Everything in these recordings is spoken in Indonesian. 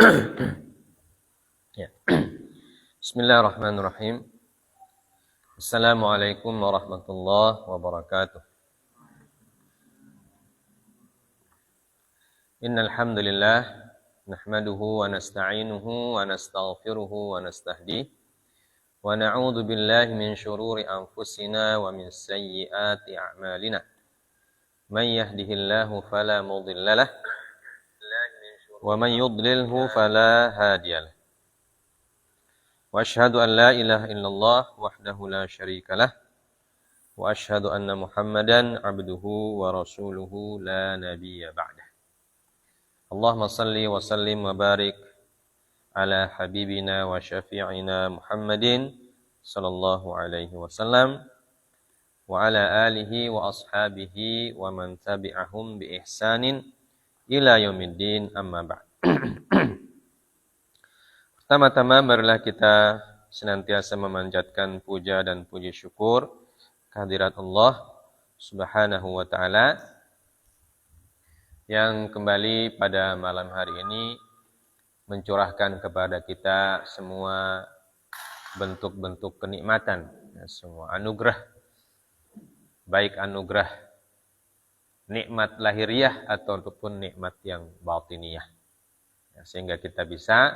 Ya. Bismillahirrahmanirrahim. Assalamualaikum warahmatullahi wabarakatuh. Innal hamdalillah nahmaduhu wa nasta'inuhu wa nastaghfiruhu wa nastahdihi wa na'udzu billahi min shururi anfusina wa min sayyiati a'malina. Man yahdihillahu fala mudhillalah wa man yudlilhu fala hadiyalah. Wa asyhadu an la ilaha illallah wahdahu la syarikalah wa asyhadu anna Muhammadan abduhu wa rasuluhu la nabiyya ba'dah. Allahumma salli wa sallim wa barik ala habibina wa syafi'ina Muhammadin sallallahu alaihi wasallam wa ala alihi wa ashabihi wa man tabi'ahum bi ihsanin ila yaumiddin, amma ba'd. Pertama-tama marilah kita senantiasa memanjatkan puja dan puji syukur kehadirat Allah Subhanahu wa taala yang kembali pada malam hari ini mencurahkan kepada kita semua bentuk-bentuk kenikmatan, semua anugerah, baik anugerah nikmat lahiriah ataupun nikmat yang batiniyah, sehingga kita bisa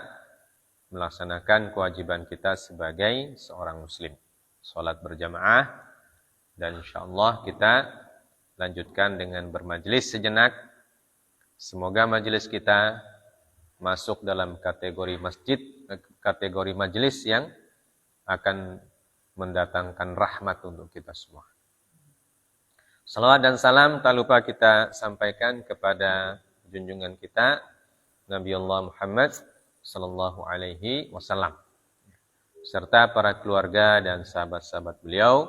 melaksanakan kewajiban kita sebagai seorang muslim, sholat berjamaah, dan insyaallah kita lanjutkan dengan bermajelis sejenak. Semoga majelis kita masuk dalam kategori masjid, kategori majelis yang akan mendatangkan rahmat untuk kita semua. Salawat dan salam tak lupa kita sampaikan kepada junjungan kita Nabi Allah Muhammad sallallahu alaihi wasallam, serta para keluarga dan sahabat-sahabat beliau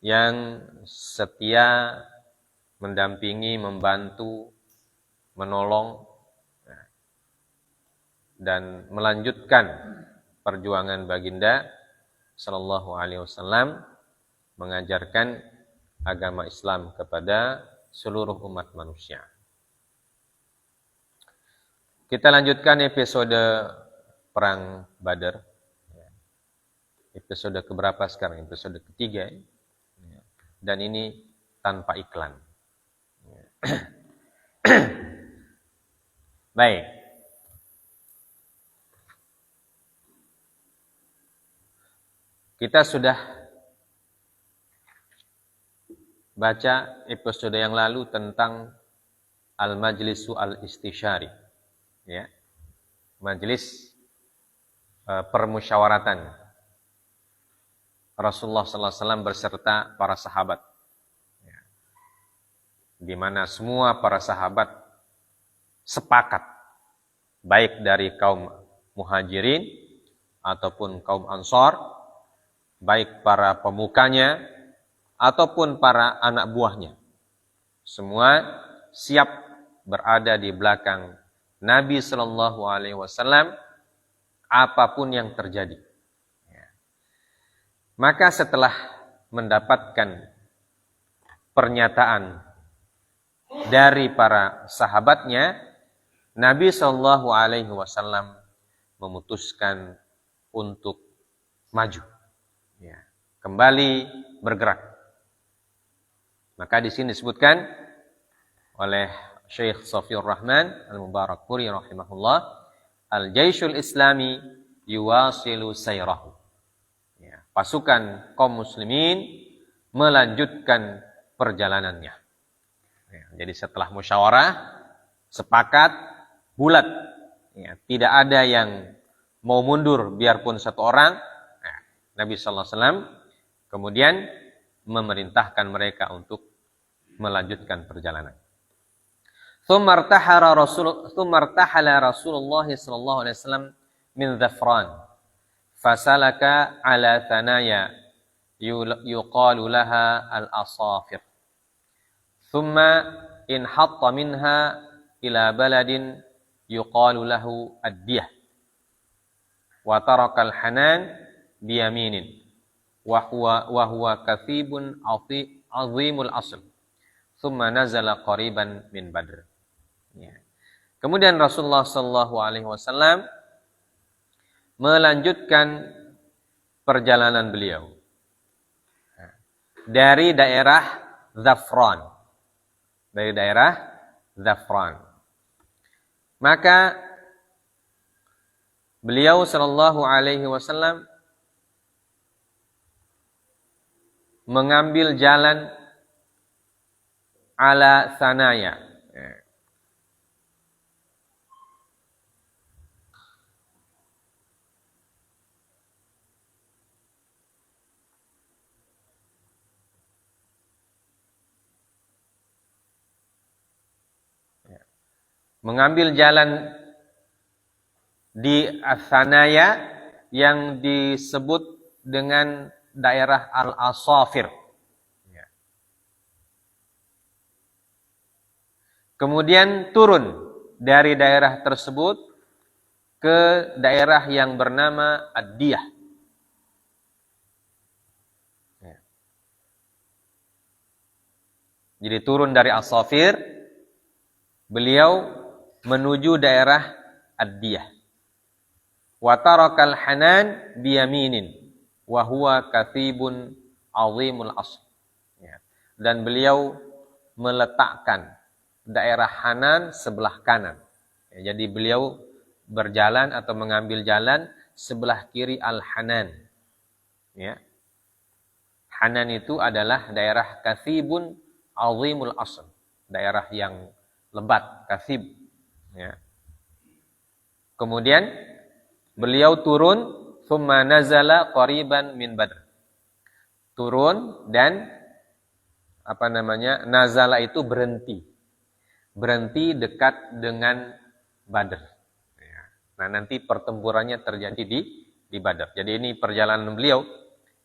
yang setia mendampingi, membantu, menolong dan melanjutkan perjuangan baginda sallallahu alaihi wasallam mengajarkan agama Islam kepada seluruh umat manusia. Kita lanjutkan episode Perang Badar. Episode keberapa sekarang? Episode ketiga. Dan ini tanpa iklan. Baik. Kita sudah baca episode yang lalu tentang Al-Majlisu Al-Istisyari, ya, majelis permusyawaratan Rasulullah sallallahu alaihi wasallam berserta para sahabat, ya, di mana semua para sahabat sepakat, baik dari kaum muhajirin ataupun kaum ansor, baik para pemukanya ataupun para anak buahnya, semua siap berada di belakang Nabi Sallallahu Alaihi Wasallam apapun yang terjadi. Maka setelah mendapatkan pernyataan dari para sahabatnya, Nabi Sallallahu Alaihi Wasallam memutuskan untuk maju, kembali bergerak. Maka di sini disebutkan oleh Syekh Safiyur Rahman Al-Mubarakpuri rahimahullah, Al-Jaishul Islami yuwasilu sayrahu. Pasukan kaum muslimin melanjutkan perjalanannya. Jadi setelah musyawarah, sepakat, bulat, tidak ada yang mau mundur biarpun satu orang. Nabi sallallahu alaihi wasallam kemudian memerintahkan mereka untuk melanjutkan perjalanan. Tsumma irtahala Rasulullah sallallahu alaihi wasallam min Dhafran fasalaka ala thanaya yuqalu laha al-asafir. Thumma inhatta minha ila baladin yuqalu lahu ad-diyah wa taraka al-hanan biyaminin wa huwa kathibun azimul asl. Thumma nazala qariban min Badr. Kemudian Rasulullah sallallahu alaihi wasallam melanjutkan perjalanan beliau dari daerah Zafran. Dari daerah Zafran. Maka beliau sallallahu alaihi wasallam mengambil jalan ala Sanaya. Mengambil jalan di Sanaya yang disebut dengan daerah Al-Asafir. Kemudian turun dari daerah tersebut ke daerah yang bernama Ad-Diyah. Jadi turun dari As-Safir, beliau menuju daerah Ad-Diyah. Wa tarakal Hanan biyaminin wa huwa kathibun azimul asl. Dan beliau meletakkan daerah Hanan sebelah kanan. Jadi beliau berjalan atau mengambil jalan sebelah kiri Al-Hanan. Ya. Hanan itu adalah daerah kathibun azimul asl. Daerah yang lebat, kathib. Ya. Kemudian beliau turun, thumma nazala qariban min Badr. Turun dan nazala itu berhenti. Berhenti dekat dengan Badr. Ya. Nah, nanti pertempurannya terjadi di Badr. Jadi ini perjalanan beliau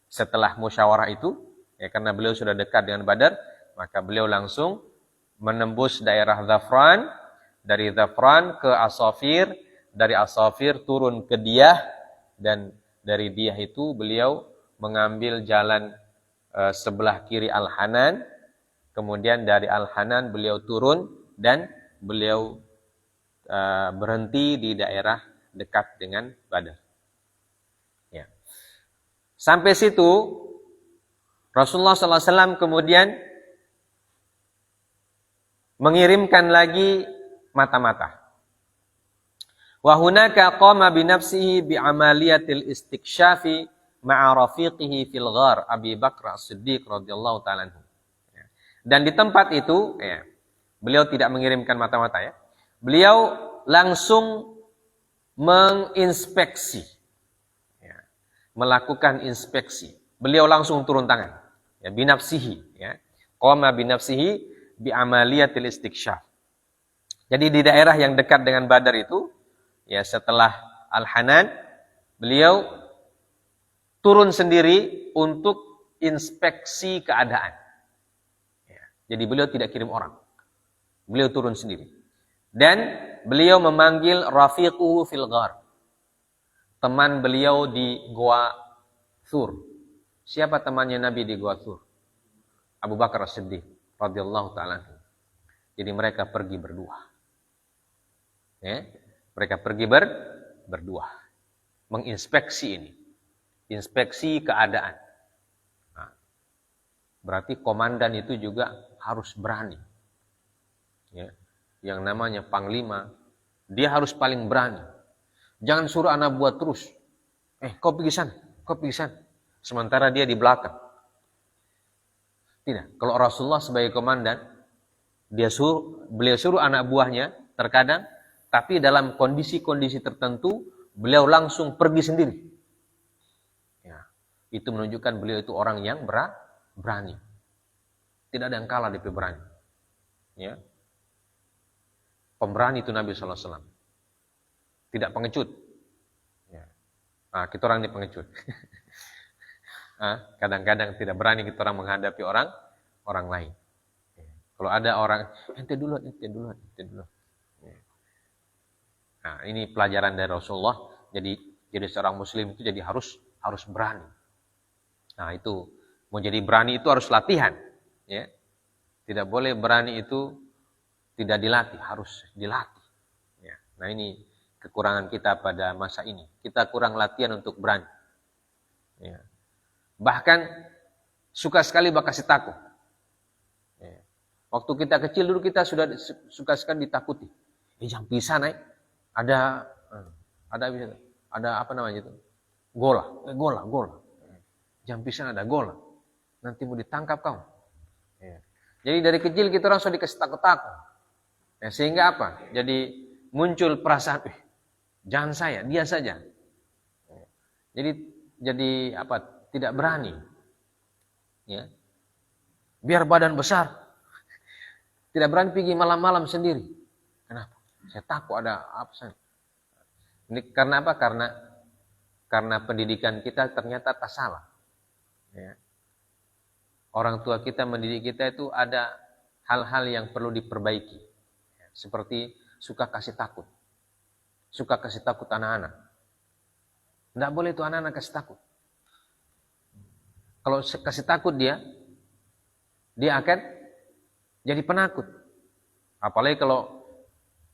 setelah musyawarah itu, ya, karena beliau sudah dekat dengan Badr, maka beliau langsung menembus daerah Zafran. Dari Zafran ke As-Safir, dari As-Safir turun ke Diyah, dan dari Diyah itu beliau mengambil jalan sebelah kiri Al-Hanan. Kemudian dari Al-Hanan beliau turun dan beliau berhenti di daerah dekat dengan Badr. Ya. Sampai situ Rasulullah SAW kemudian mengirimkan lagi mata-mata. Wa hunaka qama bi nafsihi bi amaliyatil istikshafi ma'a rafiqihi fil ghar Abi Bakr As-Siddiq radhiyallahu ta'ala anhu. Dan di tempat itu, ya, beliau tidak mengirimkan mata-mata, ya. Beliau langsung menginspeksi, ya, melakukan inspeksi. Beliau langsung turun tangan, ya, bi nafsihi, ya. Qama bi nafsihi bi amaliyatil istikshaf. Jadi di daerah yang dekat dengan Badar itu, ya, setelah Al-Hanan, beliau turun sendiri untuk inspeksi keadaan. Ya, jadi beliau tidak kirim orang. Beliau turun sendiri. Dan beliau memanggil rafiquhu fil ghar. Teman beliau di Gua Thur. Siapa temannya Nabi di Gua Thur? Abu Bakar As-Siddiq radhiyallahu ta'ala. Jadi mereka pergi berdua. Ya, mereka pergi berdua menginspeksi ini, inspeksi keadaan. Nah, berarti komandan itu juga harus berani. Ya, yang namanya panglima, dia harus paling berani. Jangan suruh anak buah terus. Kau pergi sana, kau pergi sana. Sementara dia di belakang. Tidak. Kalau Rasulullah sebagai komandan, beliau suruh anak buahnya terkadang. Tapi dalam kondisi-kondisi tertentu, beliau langsung pergi sendiri. Ya, itu menunjukkan beliau itu orang yang berani. Tidak ada yang kalah di berani. Ya. Pemberani itu Nabi SAW. Tidak pengecut. Ya. Nah, kita orang ini pengecut. Kadang-kadang tidak berani kita orang menghadapi orang lain. Ya. Kalau ada orang, ente duluan. Nah, ini pelajaran dari Rasulullah. Jadi seorang muslim itu jadi harus berani. Nah, itu mau jadi berani itu harus latihan, ya. Tidak boleh berani itu tidak dilatih, harus dilatih. Nah ini kekurangan kita pada masa ini. Kita kurang latihan untuk berani. Ya. Bahkan suka sekali kasih takut. Ya. Waktu kita kecil dulu kita sudah suka sekali ditakuti. Jangan pisah naik. Ada apa namanya itu? Gola. Jangan pisah ada gola. Nanti mau ditangkap kamu. Ya. Jadi dari kecil kita orang sudah dikasih takut-takut. Ya, sehingga apa? Jadi muncul perasaan, jangan saya, dia saja. Jadi apa? Tidak berani. Ya. Biar badan besar. Tidak berani pergi malam-malam sendiri. Kenapa? Saya takut ada apa saya. Ini karena apa? Karena pendidikan kita ternyata tak salah. Ya. Orang tua kita mendidik kita itu ada hal-hal yang perlu diperbaiki. Seperti suka kasih takut. Suka kasih takut anak-anak. Tidak boleh itu anak-anak kasih takut. Kalau kasih takut dia akan jadi penakut. Apalagi kalau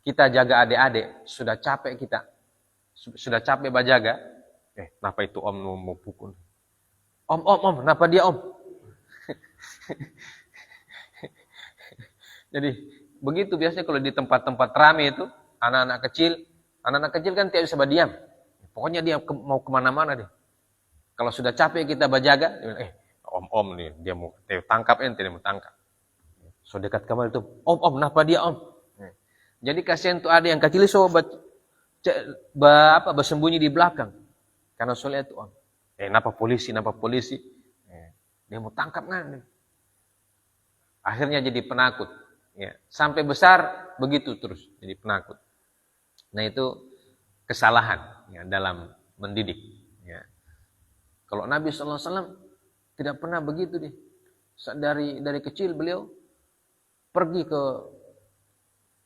kita jaga adik-adik, sudah capek kita. Sudah capek bajaga. Kenapa itu om mau pukul? Om, kenapa dia om? Jadi begitu biasanya kalau di tempat-tempat ramai itu anak-anak kecil kan tidak bisa berdiam. Pokoknya dia mau kemana-mana deh. Kalau sudah capek kita berjaga, dia bilang, om nih dia mau tangkap dia mau tangkap. So dekat kamar itu, om, kenapa dia om? Jadi kasihan tuh ada yang kecil so bersembunyi di belakang karena soalnya itu om. Kenapa polisi? Dia mau tangkap kan? Akhirnya jadi penakut. Ya, sampai besar begitu terus jadi penakut. Nah itu kesalahan ya, dalam mendidik. Ya. Kalau Nabi SAW tidak pernah begitu deh. Dari kecil beliau pergi ke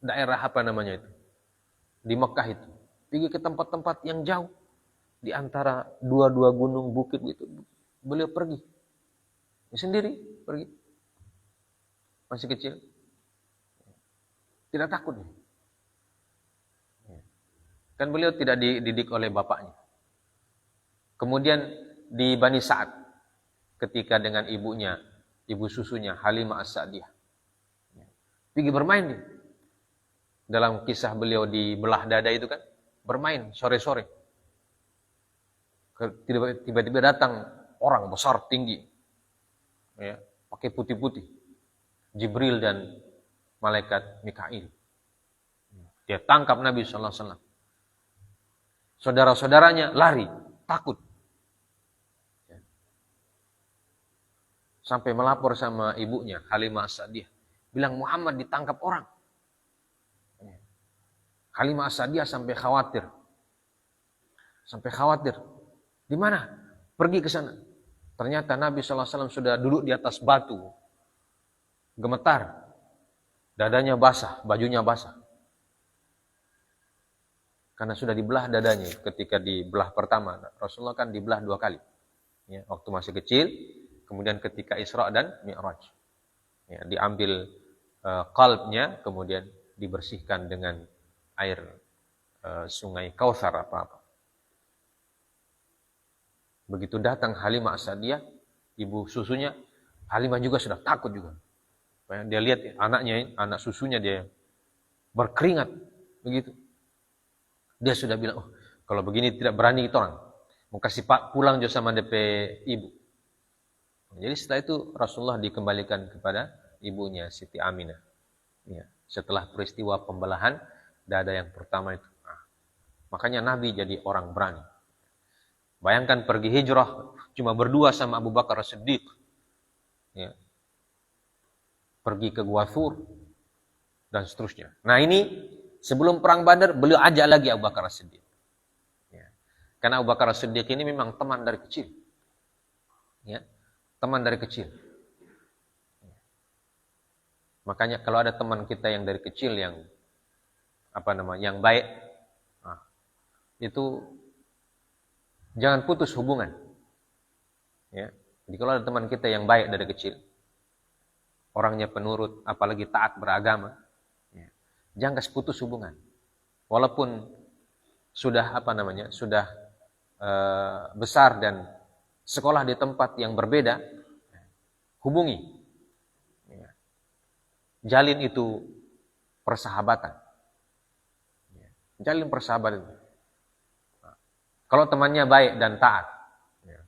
daerah apa namanya itu di Mekah itu, pergi ke tempat-tempat yang jauh di antara dua gunung bukit gitu. Beliau pergi sendiri, pergi masih kecil. Tidak takut. Kan beliau tidak dididik oleh bapaknya. Kemudian di Bani Sa'ad, ketika dengan ibu susunya Halimah As-Sa'diyah. Pergi bermain dia. Dalam kisah beliau di belah dada itu kan, bermain sore-sore. Tiba-tiba datang orang besar tinggi. Ya, pakai putih-putih. Jibril dan malaikat Mikail. Dia tangkap Nabi SAW. Saudara-saudaranya lari, takut. Sampai melapor sama ibunya, Halimah As-Sa'diyah. Bilang Muhammad ditangkap orang. Halimah As-Sa'diyah sampai khawatir. Di mana? Pergi ke sana. Ternyata Nabi SAW sudah duduk di atas batu. Gemetar. Dadanya basah, bajunya basah. Karena sudah dibelah dadanya ketika dibelah pertama. Rasulullah kan dibelah 2 kali. Ya, waktu masih kecil, kemudian ketika Isra dan Mi'raj. Ya, diambil qalbnya, kemudian dibersihkan dengan air sungai Kautsar apa-apa. Begitu datang Halimah As-Sa'diyah, ibu susunya, Halimah juga sudah takut juga. Dia lihat anaknya, anak susunya dia berkeringat begitu. Dia sudah bilang, kalau begini tidak berani kita orang. Mau kasih pak pulang juga sama DP ibu. Jadi setelah itu Rasulullah dikembalikan kepada ibunya Siti Aminah. Ya, setelah peristiwa pembelahan dada yang pertama itu. Makanya Nabi jadi orang berani. Bayangkan pergi hijrah cuma berdua sama Abu Bakar As-Siddiq. Ya. Pergi ke Gua Thur dan seterusnya. Nah ini sebelum perang Badar beliau ajak lagi Abu Bakar As-Siddiq. Ya. Karena Abu Bakar As-Siddiq ini memang teman dari kecil. Ya. Teman dari kecil. Ya. Makanya kalau ada teman kita yang dari kecil yang yang baik, itu jangan putus hubungan. Ya. Jadi kalau ada teman kita yang baik dari kecil, orangnya penurut, apalagi taat beragama, ya, jangan kasih putus hubungan. walaupun sudah sudah besar dan sekolah di tempat yang berbeda, hubungi. Ya. Jalin itu persahabatan. Ya. Jalin persahabatan. Nah, kalau temannya baik dan taat. Ya.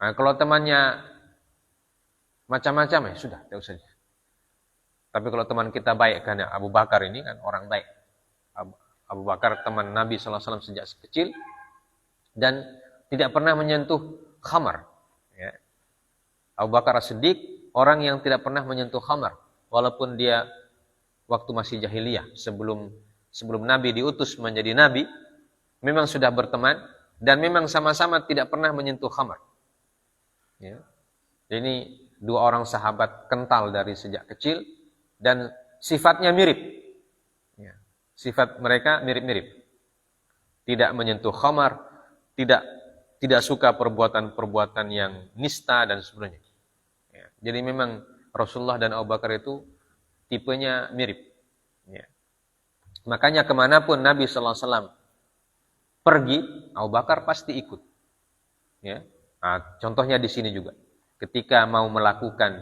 Nah, kalau temannya macam-macam, ya sudah, tidak usah. Tapi kalau teman kita baik, kan ya, Abu Bakar ini kan orang baik. Abu Bakar teman Nabi SAW sejak kecil dan tidak pernah menyentuh khamar. Ya. Abu Bakar As-Siddiq orang yang tidak pernah menyentuh khamar, walaupun dia waktu masih jahiliyah, sebelum Nabi diutus menjadi Nabi, memang sudah berteman dan memang sama-sama tidak pernah menyentuh khamar. Ya. Ini dua orang sahabat kental dari sejak kecil dan sifatnya mirip. Ya. Sifat mereka mirip-mirip. Tidak menyentuh khamar, tidak suka perbuatan-perbuatan yang nista dan sebagainya. Ya. Jadi memang Rasulullah dan Abu Bakar itu tipenya mirip. Ya. Makanya kemanapun Nabi SAW pergi, Abu Bakar pasti ikut. Ya. Nah, contohnya di sini juga. Ketika mau melakukan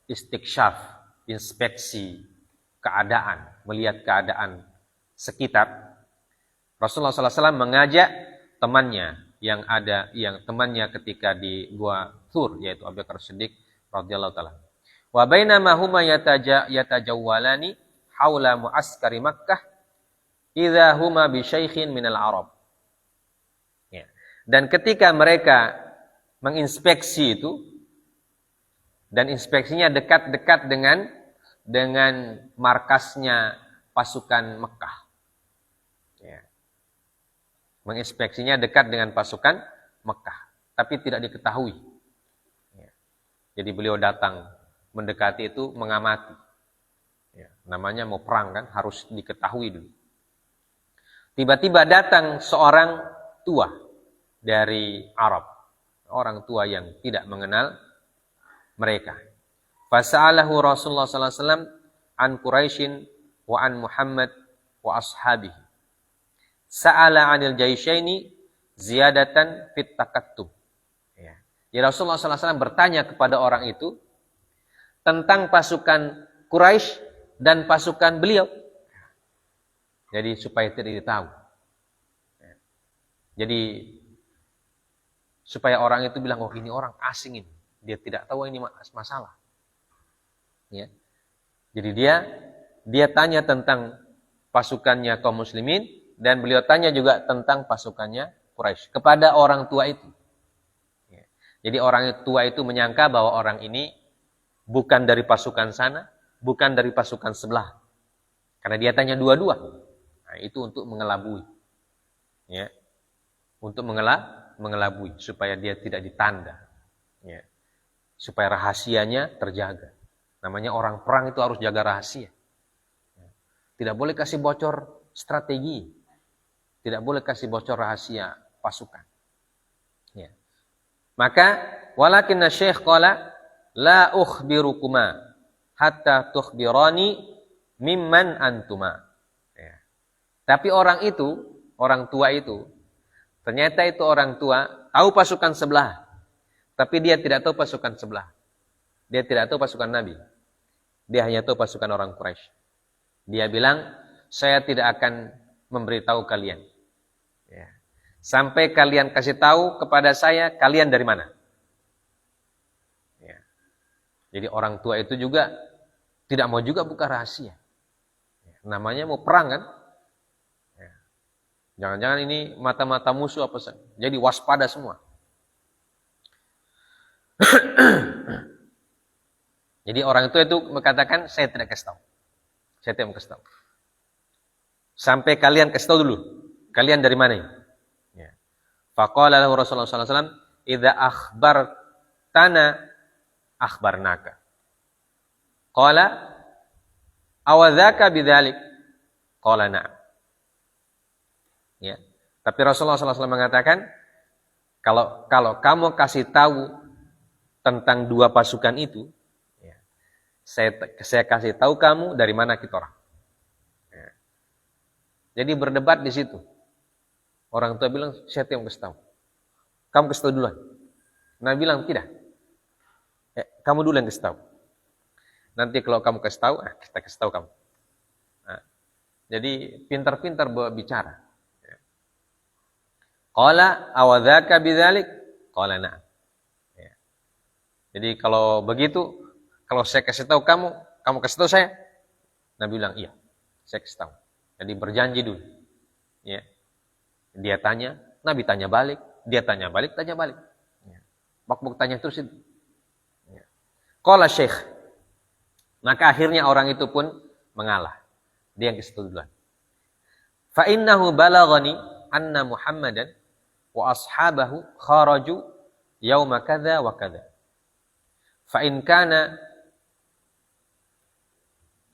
istiksyaf, inspeksi keadaan, melihat keadaan sekitar, Rasulullah SAW mengajak temannya yang temannya ketika di Gua Thur, yaitu Abu Bakar Siddiq radhiyallahu taala. Wa bainama huma yatajawwalani haula mu'askari Makkah idza huma bi syaikhin minal Arab. Ya. Dan ketika mereka menginspeksi itu, dan inspeksinya dekat-dekat dengan markasnya pasukan Mekah. Ya. Menginspeksinya dekat dengan pasukan Mekah, tapi tidak diketahui. Ya. Jadi beliau datang mendekati itu mengamati. Ya. Namanya mau perang kan, harus diketahui dulu. Tiba-tiba datang seorang tua dari Arab, orang tua yang tidak mengenal mereka. Fasa'alahu Rasulullah sallallahu alaihi wasallam an Quraisyin wa an Muhammad wa ashabihi. Sa'ala 'anil jaisyaini ziyadatan fit takattub. Ya. Ya Rasulullah sallallahu alaihi wasallam bertanya kepada orang itu tentang pasukan Quraisy dan pasukan beliau. Jadi supaya tidak tahu. Ya. Jadi supaya orang itu bilang, oh ini orang asing ini. Dia tidak tahu ini masalah. Ya. Jadi dia tanya tentang pasukannya kaum muslimin dan beliau tanya juga tentang pasukannya Quraisy kepada orang tua itu. Ya. Jadi orang tua itu menyangka bahwa orang ini bukan dari pasukan sana, bukan dari pasukan sebelah. Karena dia tanya dua-dua. Nah, itu untuk mengelabui. Ya. Untuk mengelabui supaya dia tidak ditanda. Ya. Supaya rahasianya terjaga. Namanya orang perang itu harus jaga rahasia. Tidak boleh kasih bocor strategi. Tidak boleh kasih bocor rahasia pasukan. Ya. Maka walakinna syekh qala la ukhbirukuma hatta tukhbirani mimman antuma. Ya. Tapi orang tua itu ternyata itu orang tua tahu pasukan sebelah. Tapi dia tidak tahu pasukan sebelah. Dia tidak tahu pasukan Nabi. Dia hanya tahu pasukan orang Quraisy. Dia bilang, saya tidak akan memberitahu kalian. Ya. Sampai kalian kasih tahu kepada saya, kalian dari mana. Ya. Jadi orang tua itu juga tidak mau juga buka rahasia. Ya. Namanya mau perang kan. Ya. Jangan-jangan ini mata-mata musuh apa saja. Jadi waspada semua. Jadi orang tua itu mengatakan, saya tidak kasih tahu. Saya tidak mau kasih tahu. Sampai kalian kasih tahu dulu. Kalian dari mana ini? Ya. Faqala lahu Rasulullah sallallahu alaihi wasallam, "Idza akhbartana akhbarnaka." Qala, "Awadzaka bidzalik?" Qala, "Na'am." Ya. Tapi Rasulullah sallallahu alaihi wasallam mengatakan, kalau kamu kasih tahu tentang dua pasukan itu, saya kasih tahu kamu dari mana kita orang. Ya. Jadi berdebat di situ. Orang tua bilang, saya yang kasih tahu. Kamu kasih tahu duluan. Nabi bilang, tidak. Kamu dulu yang kasih tahu. Nanti kalau kamu kasih tahu, kita kasih tahu kamu. Nah, jadi pintar-pintar bicara. Qala awadzaka bidzalik? Qala na'am. Ya. Jadi kalau begitu, kalau saya kasih tahu kamu, kamu kasih tahu saya? Nabi bilang, iya, saya kasih tahu. Jadi berjanji dulu. Ya. Dia tanya, Nabi tanya balik, dia tanya balik, tanya balik. Ya. Bak-bak tanya terus itu. Ya. Qala syekh. Maka akhirnya orang itu pun mengalah. Dia yang kasih tahu duluan. Fa innahu balaghani anna Muhammadan wa ashabahu kharaju yauma kadza wa kadza. Fa in kana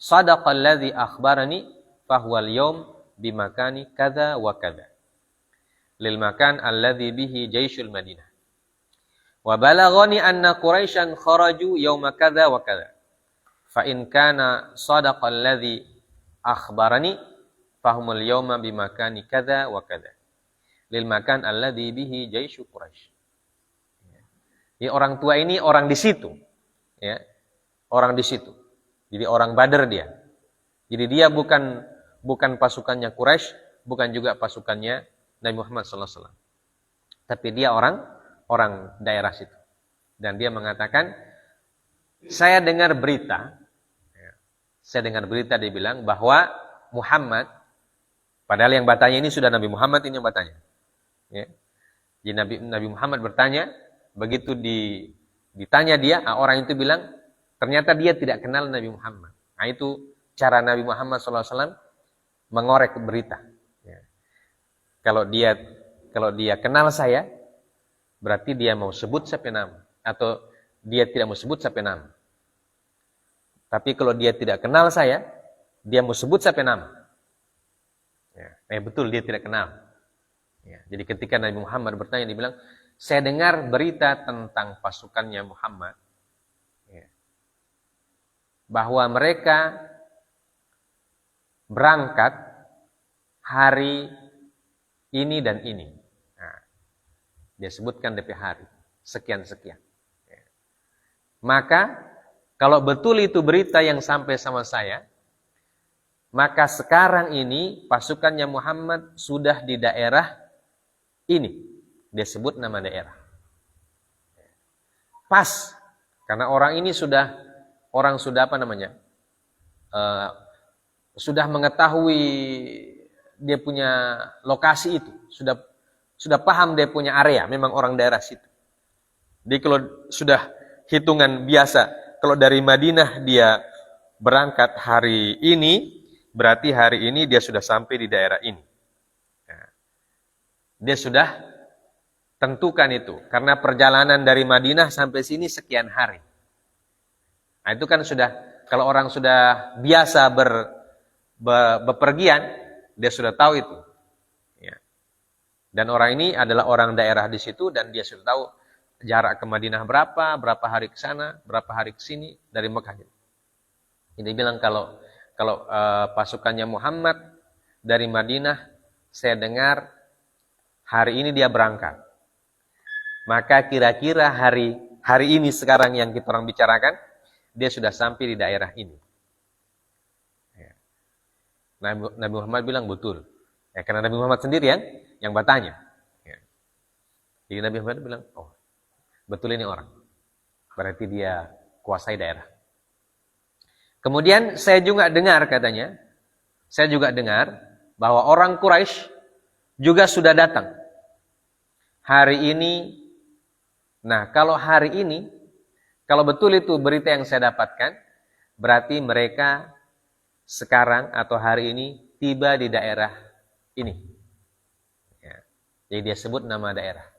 sadaqa alladhi akhbarani fa huwa al-yawm bimakani kadza wa kadza. Lil makan alladhi bihi jaisyul Madinah. Wa balaghani anna Quraisyan kharaju yauma kadza wa kadza. Fa in kana sadaqa alladhi akhbarani fahumul yawma bimakani kadza wa kadza. Lil makan alladhi bihi jaisyu Quraisy. Jadi orang tua ini orang di situ. Ya. Orang di situ. Jadi orang Badar dia. Jadi dia bukan pasukannya Quraisy, bukan juga pasukannya Nabi Muhammad sallallahu alaihi wasallam. Tapi dia orang daerah situ. Dan dia mengatakan, saya dengar berita, dia bilang bahwa Muhammad, padahal yang bertanya ini sudah Nabi Muhammad ini yang bertanya. Ya. Jadi Nabi Muhammad bertanya, begitu ditanya dia, orang itu bilang, ternyata dia tidak kenal Nabi Muhammad. Nah itu cara Nabi Muhammad SAW mengorek berita. Ya. Kalau dia kenal saya, berarti dia mau sebut sampai nama. Atau dia tidak mau sebut sampai nama. Tapi kalau dia tidak kenal saya, dia mau sebut sampai nama. Ya, betul dia tidak kenal. Ya, jadi ketika Nabi Muhammad bertanya, dia bilang, saya dengar berita tentang pasukannya Muhammad. Ya, bahwa mereka berangkat hari ini dan ini. Nah, dia sebutkan DP hari. Sekian-sekian. Ya. Maka, kalau betul itu berita yang sampai sama saya, maka sekarang ini pasukannya Muhammad sudah di daerah ini. Dia sebut nama daerah. Pas. Karena orang ini sudah sudah mengetahui dia punya lokasi itu. Sudah paham dia punya area. Memang orang daerah situ. Jadi kalau sudah hitungan biasa, kalau dari Madinah dia berangkat hari ini, berarti hari ini dia sudah sampai di daerah ini. Nah, dia sudah tentukan itu. Karena perjalanan dari Madinah sampai sini sekian hari. Nah itu kan sudah, kalau orang sudah biasa bepergian, dia sudah tahu itu. Ya. Dan orang ini adalah orang daerah di situ, dan dia sudah tahu jarak ke Madinah berapa hari ke sana, berapa hari ke sini dari Mekah. Ini bilang kalau pasukannya Muhammad dari Madinah, saya dengar hari ini dia berangkat. Maka kira-kira hari ini sekarang yang kita orang bicarakan, dia sudah sampai di daerah ini. Ya. Nabi Muhammad bilang betul. Ya, karena Nabi Muhammad sendiri yang bertanya. Ya. Jadi Nabi Muhammad bilang, oh, betul ini orang. Berarti dia kuasai daerah. Kemudian saya juga dengar katanya, bahwa orang Quraisy juga sudah datang. Hari ini, nah kalau hari ini, kalau betul itu berita yang saya dapatkan, berarti mereka sekarang atau hari ini tiba di daerah ini. Ya. Jadi dia sebut nama daerah.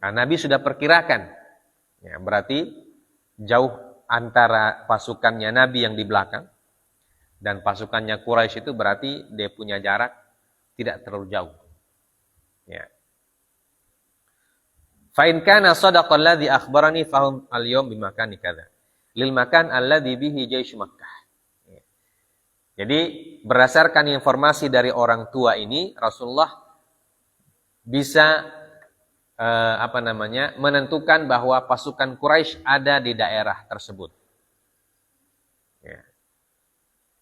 Nah, Nabi sudah perkirakan, ya, berarti jauh antara pasukannya Nabi yang di belakang dan pasukannya Quraisy itu berarti dia punya jarak tidak terlalu jauh. Ya. Fa in kana sadaqa alladhi akhbarani fahum al-yawm bimakani kadza. Lil makan alladhi bihi jaisy Makkah. Ya. Jadi berdasarkan informasi dari orang tua ini, Rasulullah bisa menentukan bahwa pasukan Quraisy ada di daerah tersebut. Ya.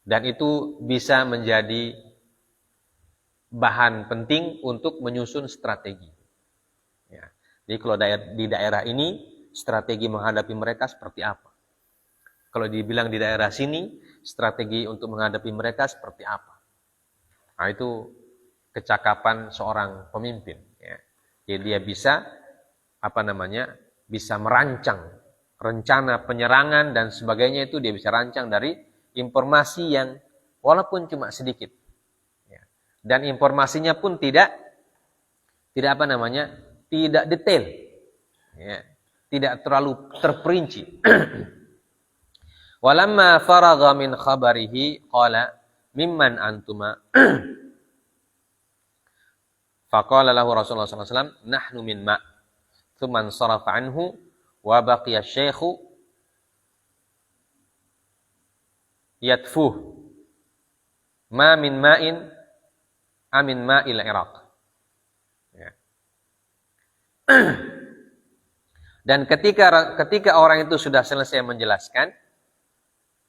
Dan itu bisa menjadi bahan penting untuk menyusun strategi. Ya. Jadi kalau di daerah ini, strategi menghadapi mereka seperti apa? Kalau dibilang di daerah sini, strategi untuk menghadapi mereka seperti apa? Nah, itu kecakapan seorang pemimpin. Ya. Jadi dia bisa bisa merancang rencana penyerangan dan sebagainya, itu dia bisa rancang dari informasi yang walaupun cuma sedikit. Ya. Dan informasinya pun tidak detail. Ya. Tidak terlalu terperinci. Walamma faragha min khabarihi qala mimman antuma. Faqala lahu Rasulullah sallallahu alaihi wasallam, nahnu min ma'. Tsumman sarafa anhu wa baqiya syaikhu yatfuh. Ma min ma'in amin ma'il Iraq. Ya. Dan ketika orang itu sudah selesai menjelaskan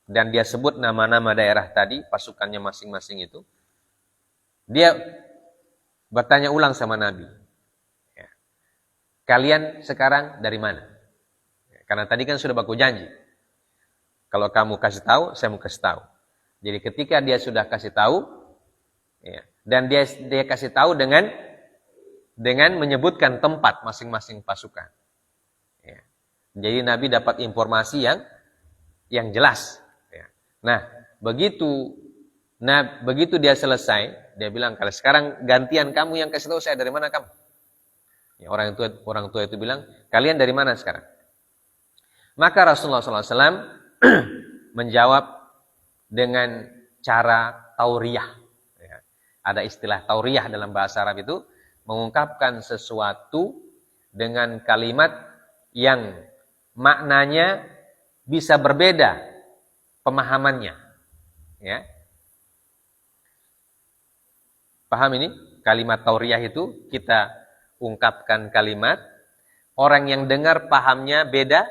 dan dia sebut nama-nama daerah tadi, pasukannya masing-masing itu, dia bertanya ulang sama Nabi. Ya. Kalian sekarang dari mana? Ya, karena tadi kan sudah baku janji. Kalau kamu kasih tahu, saya mau kasih tahu. Jadi ketika dia sudah kasih tahu, ya, dan dia kasih tahu dengan menyebutkan tempat masing-masing pasukan. Ya. Jadi Nabi dapat informasi yang jelas. Ya. Nah, begitu dia selesai, dia bilang, kalau sekarang gantian kamu yang kasih tahu saya dari mana kamu. Ya, orang tua itu bilang, kalian dari mana sekarang? Maka Rasulullah SAW menjawab dengan cara tauriyah. Ya. Ada istilah tauriyah dalam bahasa Arab itu, mengungkapkan sesuatu dengan kalimat yang maknanya bisa berbeda pemahamannya. Ya. Paham ini? Kalimat tauriyah itu kita ungkapkan kalimat, orang yang dengar pahamnya beda,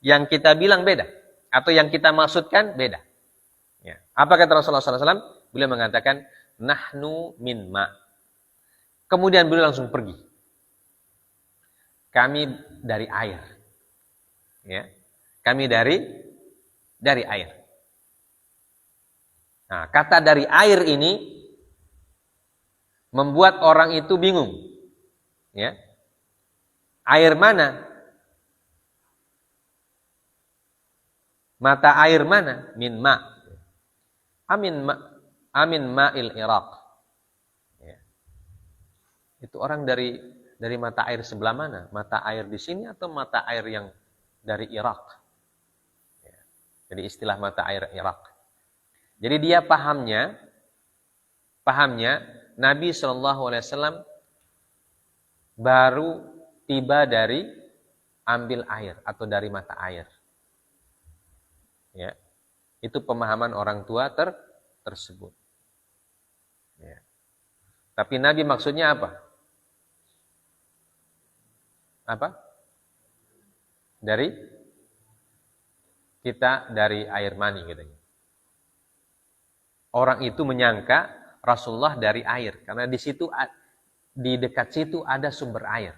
yang kita bilang beda, atau yang kita maksudkan beda. Ya. Apa kata Rasulullah SAW? Beliau mengatakan, nahnu min ma'. Kemudian beliau langsung pergi. Kami dari air. Ya. Kami dari air. Nah, kata dari air ini membuat orang itu bingung. Ya. Air mana? Mata air mana? Min ma'. Amin ma'il Iraq. Ya. Itu orang dari mata air sebelah mana? Mata air di sini atau mata air yang dari Irak? Ya. Jadi istilah mata air Irak. Jadi dia pahamnya Nabi SAW baru tiba dari ambil air atau dari mata air. Ya. Itu pemahaman orang tua tersebut. Ya. Tapi Nabi maksudnya apa? Apa? Kita dari air mani katanya. Orang itu menyangka Rasulullah dari air, karena di dekat situ ada sumber air.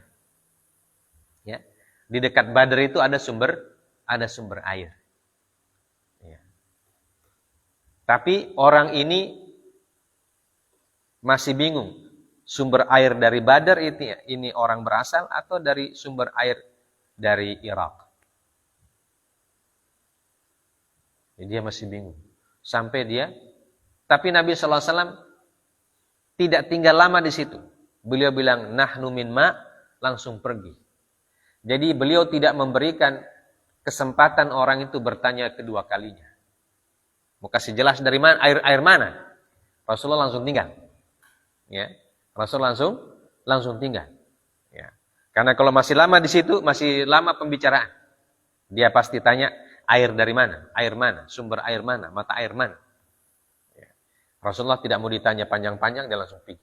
Ya. Di dekat Badr itu ada sumber air. Ya. Tapi orang ini masih bingung, sumber air dari Badr ini orang berasal atau dari sumber air dari Irak. Jadi dia masih bingung. Tapi Nabi SAW tidak tinggal lama di situ. Beliau bilang, nahnu min ma', langsung pergi. Jadi beliau tidak memberikan kesempatan orang itu bertanya kedua kalinya. Mau kasih jelas dari mana, air mana? Rasulullah langsung tinggal. Ya. Rasul langsung tinggal. Ya. Karena kalau masih lama di situ, masih lama pembicaraan. Dia pasti tanya, air dari mana? Air mana? Sumber air mana? Mata air mana? Ya. Rasulullah tidak mau ditanya panjang-panjang, dia langsung pergi.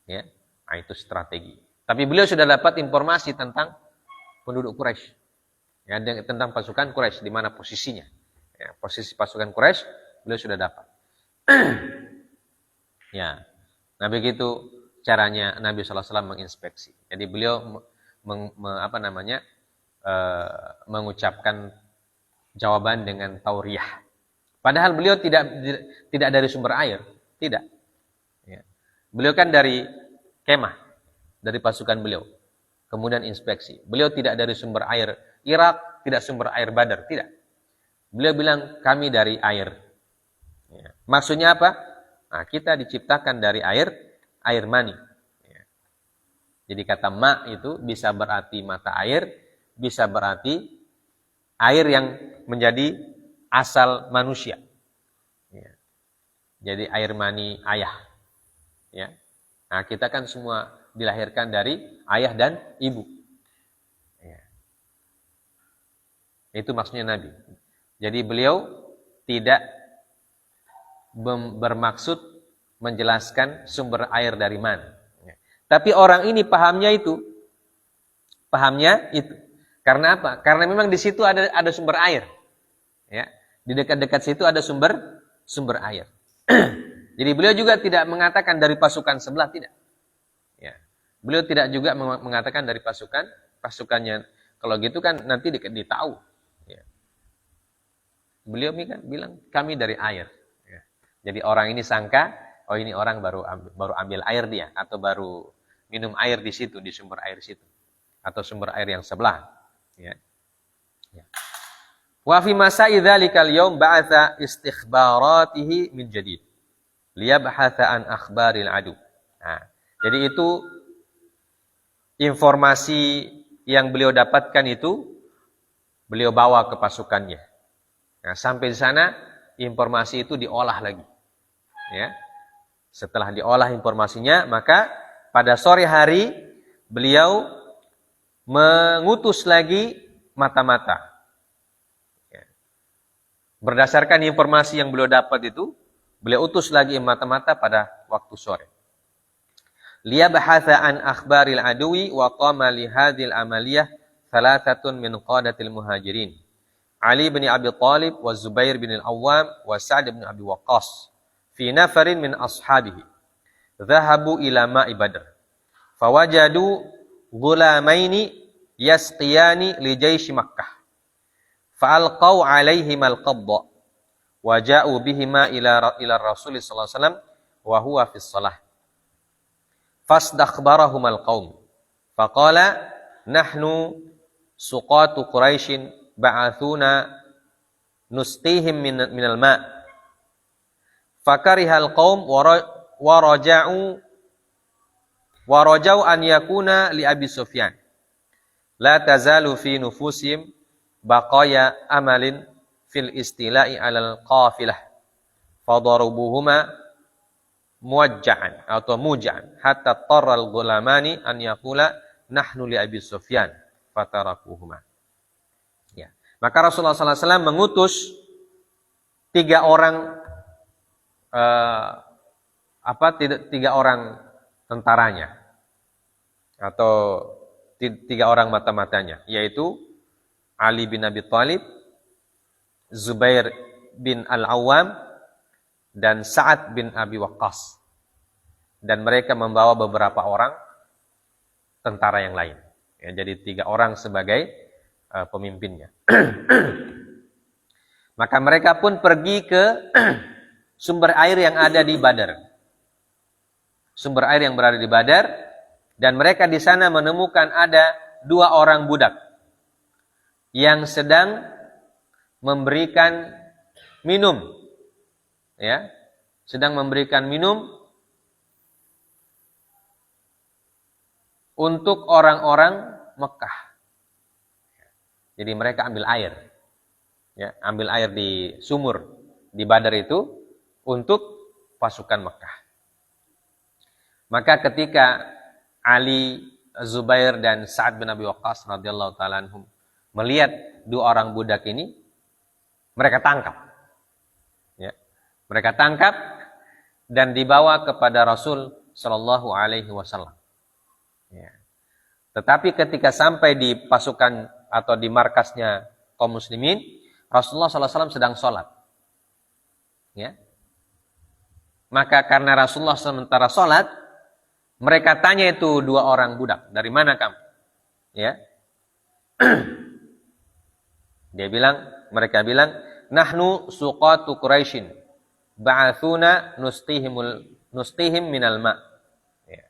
Ya, nah, itu strategi. Tapi beliau sudah dapat informasi tentang penduduk Quraisy, ya, tentang pasukan Quraisy, di mana posisinya. Ya, posisi pasukan Quraisy beliau sudah dapat. Ya, nah begitu caranya Nabi SAW menginspeksi. Jadi beliau mengucapkan jawaban dengan tauriyah. Padahal beliau tidak dari sumber air, tidak. Ya. Beliau kan dari kemah, dari pasukan beliau. Kemudian inspeksi. Beliau tidak dari sumber air Irak, tidak sumber air Badar, tidak. Beliau bilang kami dari air. Ya. Maksudnya apa? Nah, kita diciptakan dari air mani. Ya. Jadi kata ma itu bisa berarti mata air, bisa berarti air yang menjadi asal manusia. Ya. Jadi air mani ayah. Ya. Nah, kita kan semua dilahirkan dari ayah dan ibu. Ya. Itu maksudnya Nabi. Jadi beliau tidak bermaksud menjelaskan sumber air dari mana. Ya. Tapi orang ini pahamnya itu. Karena apa? Karena memang di situ ada sumber air. Ya. Di dekat-dekat situ ada sumber air. Jadi beliau juga tidak mengatakan dari pasukan sebelah, tidak. Ya. Beliau tidak juga mengatakan dari pasukannya. Kalau gitu kan nanti ditahu. Ya. Beliau bilang kami dari air. Ya. Jadi orang ini sangka, oh ini orang baru ambil air dia, atau baru minum air di situ, di sumber air situ, atau sumber air yang sebelah. Ya. Ya. Wa fi masa'i dzalikal yaum ba'atha istikhbaratihi min jadid liyabhatha an akhbaril adu. Nah, jadi itu informasi yang beliau dapatkan itu beliau bawa ke pasukannya. Nah, sampai di sana informasi itu diolah lagi. Ya. Setelah diolah informasinya, maka pada sore hari beliau mengutus lagi mata-mata. Ya. Berdasarkan informasi yang beliau dapat itu, beliau utus lagi mata-mata pada waktu sore. Liyabhatha an akhbaril aduwi wa qama li hadhil amaliyah thalathatun min qadatil muhajirin. Ali bin Abi Thalib wa Zubair bin Al-Awwam wa Sa'd bin Abi Waqqas fi nafarin min ashabihi. Dhahabu ila ma'i Badr. Fawajadu ghulamaini yasqiyani li jaysh Makkah. Fa'alqaw 'alaihim al-qabda. Wa ja'u bihima ila Rasul sallallahu alaihi wasallam wa huwa fi shalah. Fasdakhbarahum al-qaum. Faqala nahnu suqatu Quraisyin ba'athuna nusqihim minal ma'. Fakarihal qaum wa raja'u an yakuna li Abi Sufyan. La tazalu fi nufusihim baqaya amalin fil istila'i 'alal qafilah. Fadarubuhuma muwajja'an atau muja'an hatta tarral gulamani an yaqula nahnu li Abi Sufyan fatarakuhuma. Ya. Maka Rasulullah SAW mengutus 3 orang tiga orang tentaranya atau 3 orang mata-matanya, yaitu Ali bin Abi Thalib, Zubair bin Al-Awwam, dan Sa'ad bin Abi Waqqas. Dan mereka membawa beberapa orang tentara yang lain. Ya, jadi 3 orang sebagai pemimpinnya. Maka mereka pun pergi ke sumber air yang ada di Badar. Sumber air yang berada di Badar, dan mereka di sana menemukan ada 2 orang budak yang sedang memberikan minum. Ya, sedang memberikan minum untuk orang-orang Mekah. Jadi mereka ambil air. Ya, ambil air di sumur di Badar itu untuk pasukan Mekah. Maka ketika Ali, Zubair dan Sa'ad bin Abi Waqqas radhiyallahu taala anhum melihat 2 orang budak ini, mereka tangkap. Ya. Mereka tangkap dan dibawa kepada Rasul Shallallahu Alaihi Wasallam. Ya. Tetapi ketika sampai di pasukan atau di markasnya kaum muslimin, Rasulullah SAW sedang sholat. Ya. Maka karena Rasulullah sementara sholat, mereka tanya itu dua orang budak, dari mana kamu? Ya. Mereka bilang, nahnu suqatu Quraisyin, ba'athuna nustihim minal ma'. Ya.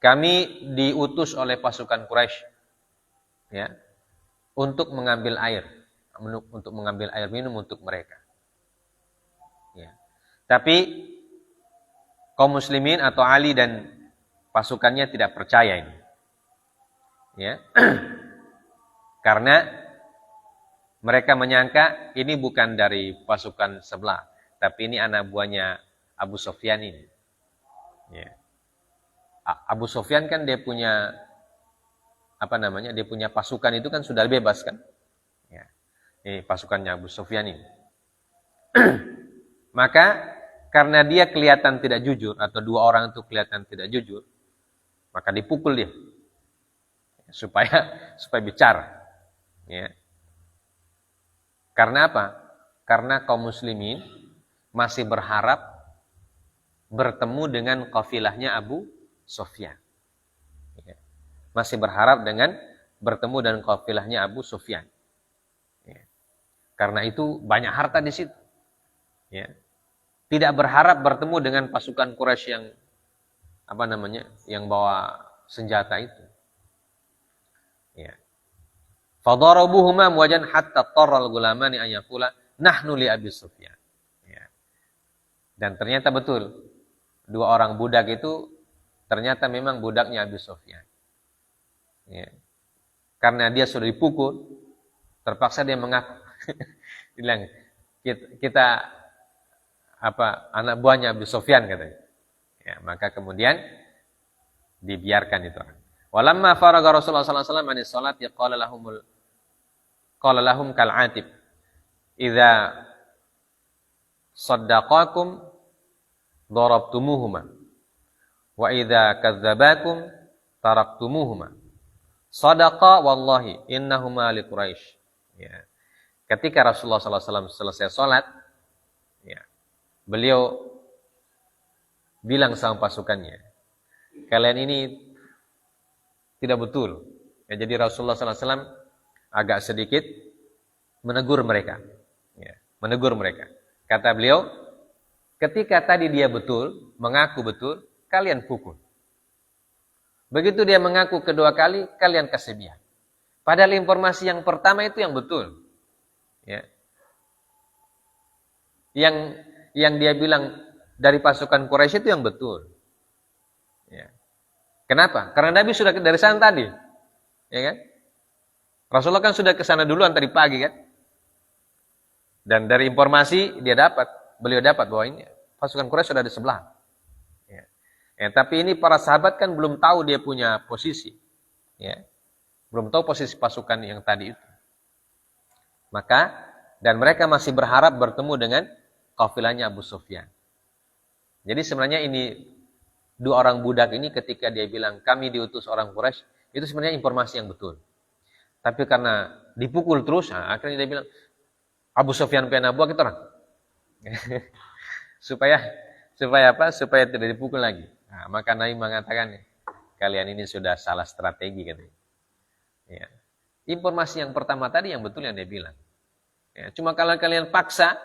Kami diutus oleh pasukan Quraisy, ya, untuk mengambil air minum untuk mereka. Ya. Tapi kaum muslimin atau Ali dan pasukannya tidak percaya ini. Ya. Karena mereka menyangka ini bukan dari pasukan sebelah, tapi ini anak buahnya Abu Sufyan ini. Ya. Abu Sufyan kan dia punya dia punya pasukan itu kan sudah bebas kan? Ya. Ini pasukannya Abu Sufyan ini. Maka karena dia kelihatan tidak jujur atau dua orang itu kelihatan tidak jujur, maka dipukul dia supaya bicara. Ya. Karena apa? Karena kaum muslimin masih berharap bertemu dengan kafilahnya Abu Sufyan. Ya. Masih berharap dengan bertemu dengan kafilahnya Abu Sufyan. Ya. Karena itu banyak harta di situ. Ya. Tidak berharap bertemu dengan pasukan Quraisy yang yang bawa senjata itu. Ya. Fadarabuhuma muwajan hatta tarral gulamani an yaqula nahnu li Abi Sufyan. Ya. Dan ternyata betul dua orang budak itu ternyata memang budaknya Abi Sufyan. Ya. Karena dia sudah dipukul, terpaksa dia mengaku. Bilang kita anak buahnya Abi Sufyan katanya. Ya, maka kemudian dibiarkan itu. Walamma faraga Rasulullah sallallahu alaihi wasallam anis salat qala lahum kal'atib idza saddaqakum darabtumuhuma wa idza kadzdzabakum taraktumuhuma sadaqa wallahi innahuma li Quraisy. Ya. Ketika Rasulullah sallallahu alaihi wasallam selesai salat, ya, beliau bilang sama pasukannya, kalian ini tidak betul. Ya, jadi Rasulullah SAW agak sedikit menegur mereka. Ya, menegur mereka. Kata beliau, ketika tadi dia betul, mengaku betul, kalian pukul. Begitu dia mengaku kedua kali, kalian kasih biar. Padahal informasi yang pertama itu yang betul. Ya. Yang dia bilang dari pasukan Quraisy itu yang betul. Ya. Kenapa? Karena Nabi sudah dari sana tadi. Ya kan? Rasulullah kan sudah ke sana duluan tadi pagi kan? Dan dari informasi beliau dapat bahwa ini pasukan Quraisy sudah di sebelah. Ya. Ya, tapi ini para sahabat kan belum tahu dia punya posisi. Ya. Belum tahu posisi pasukan yang tadi itu. Maka dan mereka masih berharap bertemu dengan kafilahnya Abu Sufyan. Jadi sebenarnya ini dua orang budak ini ketika dia bilang kami diutus orang Quraisy, itu sebenarnya informasi yang betul. Tapi karena dipukul terus, akhirnya dia bilang Abu Sufyan bin Abu kita orang. supaya apa? Supaya tidak dipukul lagi. Nah, maka Nabi mengatakan kalian ini sudah salah strategi katanya. Ya. Informasi yang pertama tadi yang betul yang dia bilang. Ya, cuma kalau kalian paksa,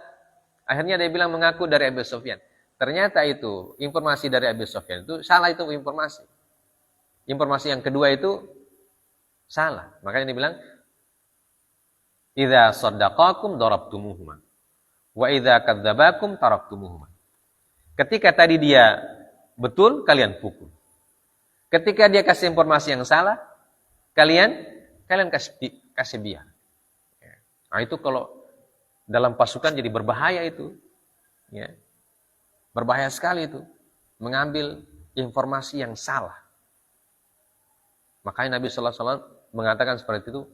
akhirnya dia bilang mengaku dari Abu Sufyan. Ternyata itu informasi dari Abu Sufyan itu salah, itu informasi. Informasi yang kedua itu salah. Makanya dia bilang idza saddaqakum darabtumuhuma wa idza kadzdzabakum taraktumuhuma. Ketika tadi dia betul, kalian pukul. Ketika dia kasih informasi yang salah, kalian kasih biar. Nah, itu kalau dalam pasukan jadi berbahaya itu. Ya. Berbahaya sekali itu. Mengambil informasi yang salah. Makanya Nabi sallallahu alaihi wasallam mengatakan seperti itu.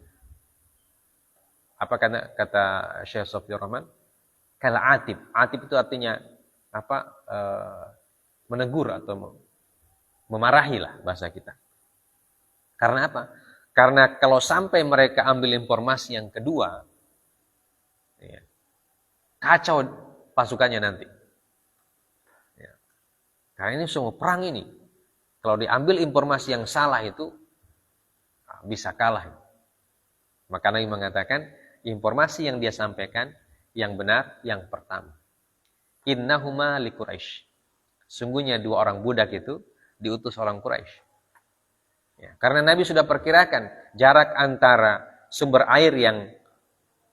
Apa kata Syekh Sofiyur Rahman? Kala atib. Atib itu artinya apa? Menegur atau memarahi lah bahasa kita. Karena apa? Karena kalau sampai mereka ambil informasi yang kedua, ya, kacau pasukannya nanti. Ya. Karena ini semua perang ini. Kalau diambil informasi yang salah itu, bisa kalah. Maka Nabi mengatakan, informasi yang dia sampaikan, yang benar, yang pertama. Innahuma li Quraisy. Sungguhnya dua orang budak itu diutus orang Quraisy. Ya, karena Nabi sudah perkirakan jarak antara sumber air yang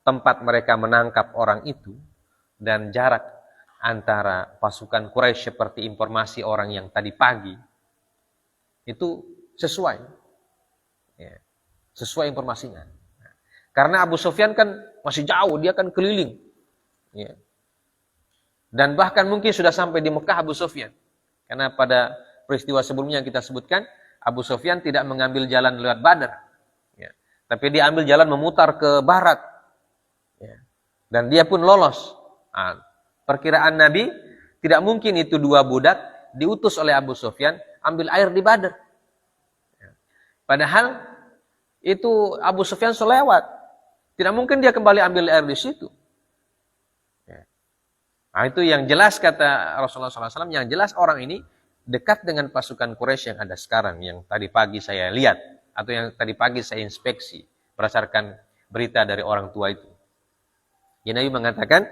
tempat mereka menangkap orang itu dan jarak antara pasukan Quraisy seperti informasi orang yang tadi pagi itu sesuai. Ya, sesuai informasinya. Karena Abu Sufyan kan masih jauh, dia kan keliling. Ya. Dan bahkan mungkin sudah sampai di Mekah Abu Sufyan. Karena pada peristiwa sebelumnya yang kita sebutkan, Abu Sufyan tidak mengambil jalan lewat Badar. Ya. Tapi dia ambil jalan memutar ke barat. Ya. Dan dia pun lolos. Nah, perkiraan Nabi, tidak mungkin itu dua budak diutus oleh Abu Sufyan ambil air di Badar. Ya. Padahal itu Abu Sufyan selewat. Tidak mungkin dia kembali ambil air di situ. Nah, itu yang jelas kata Rasulullah SAW, yang jelas orang ini dekat dengan pasukan Quraisy yang ada sekarang, yang tadi pagi saya lihat, atau yang tadi pagi saya inspeksi, berdasarkan berita dari orang tua itu. Ya, Nabi mengatakan,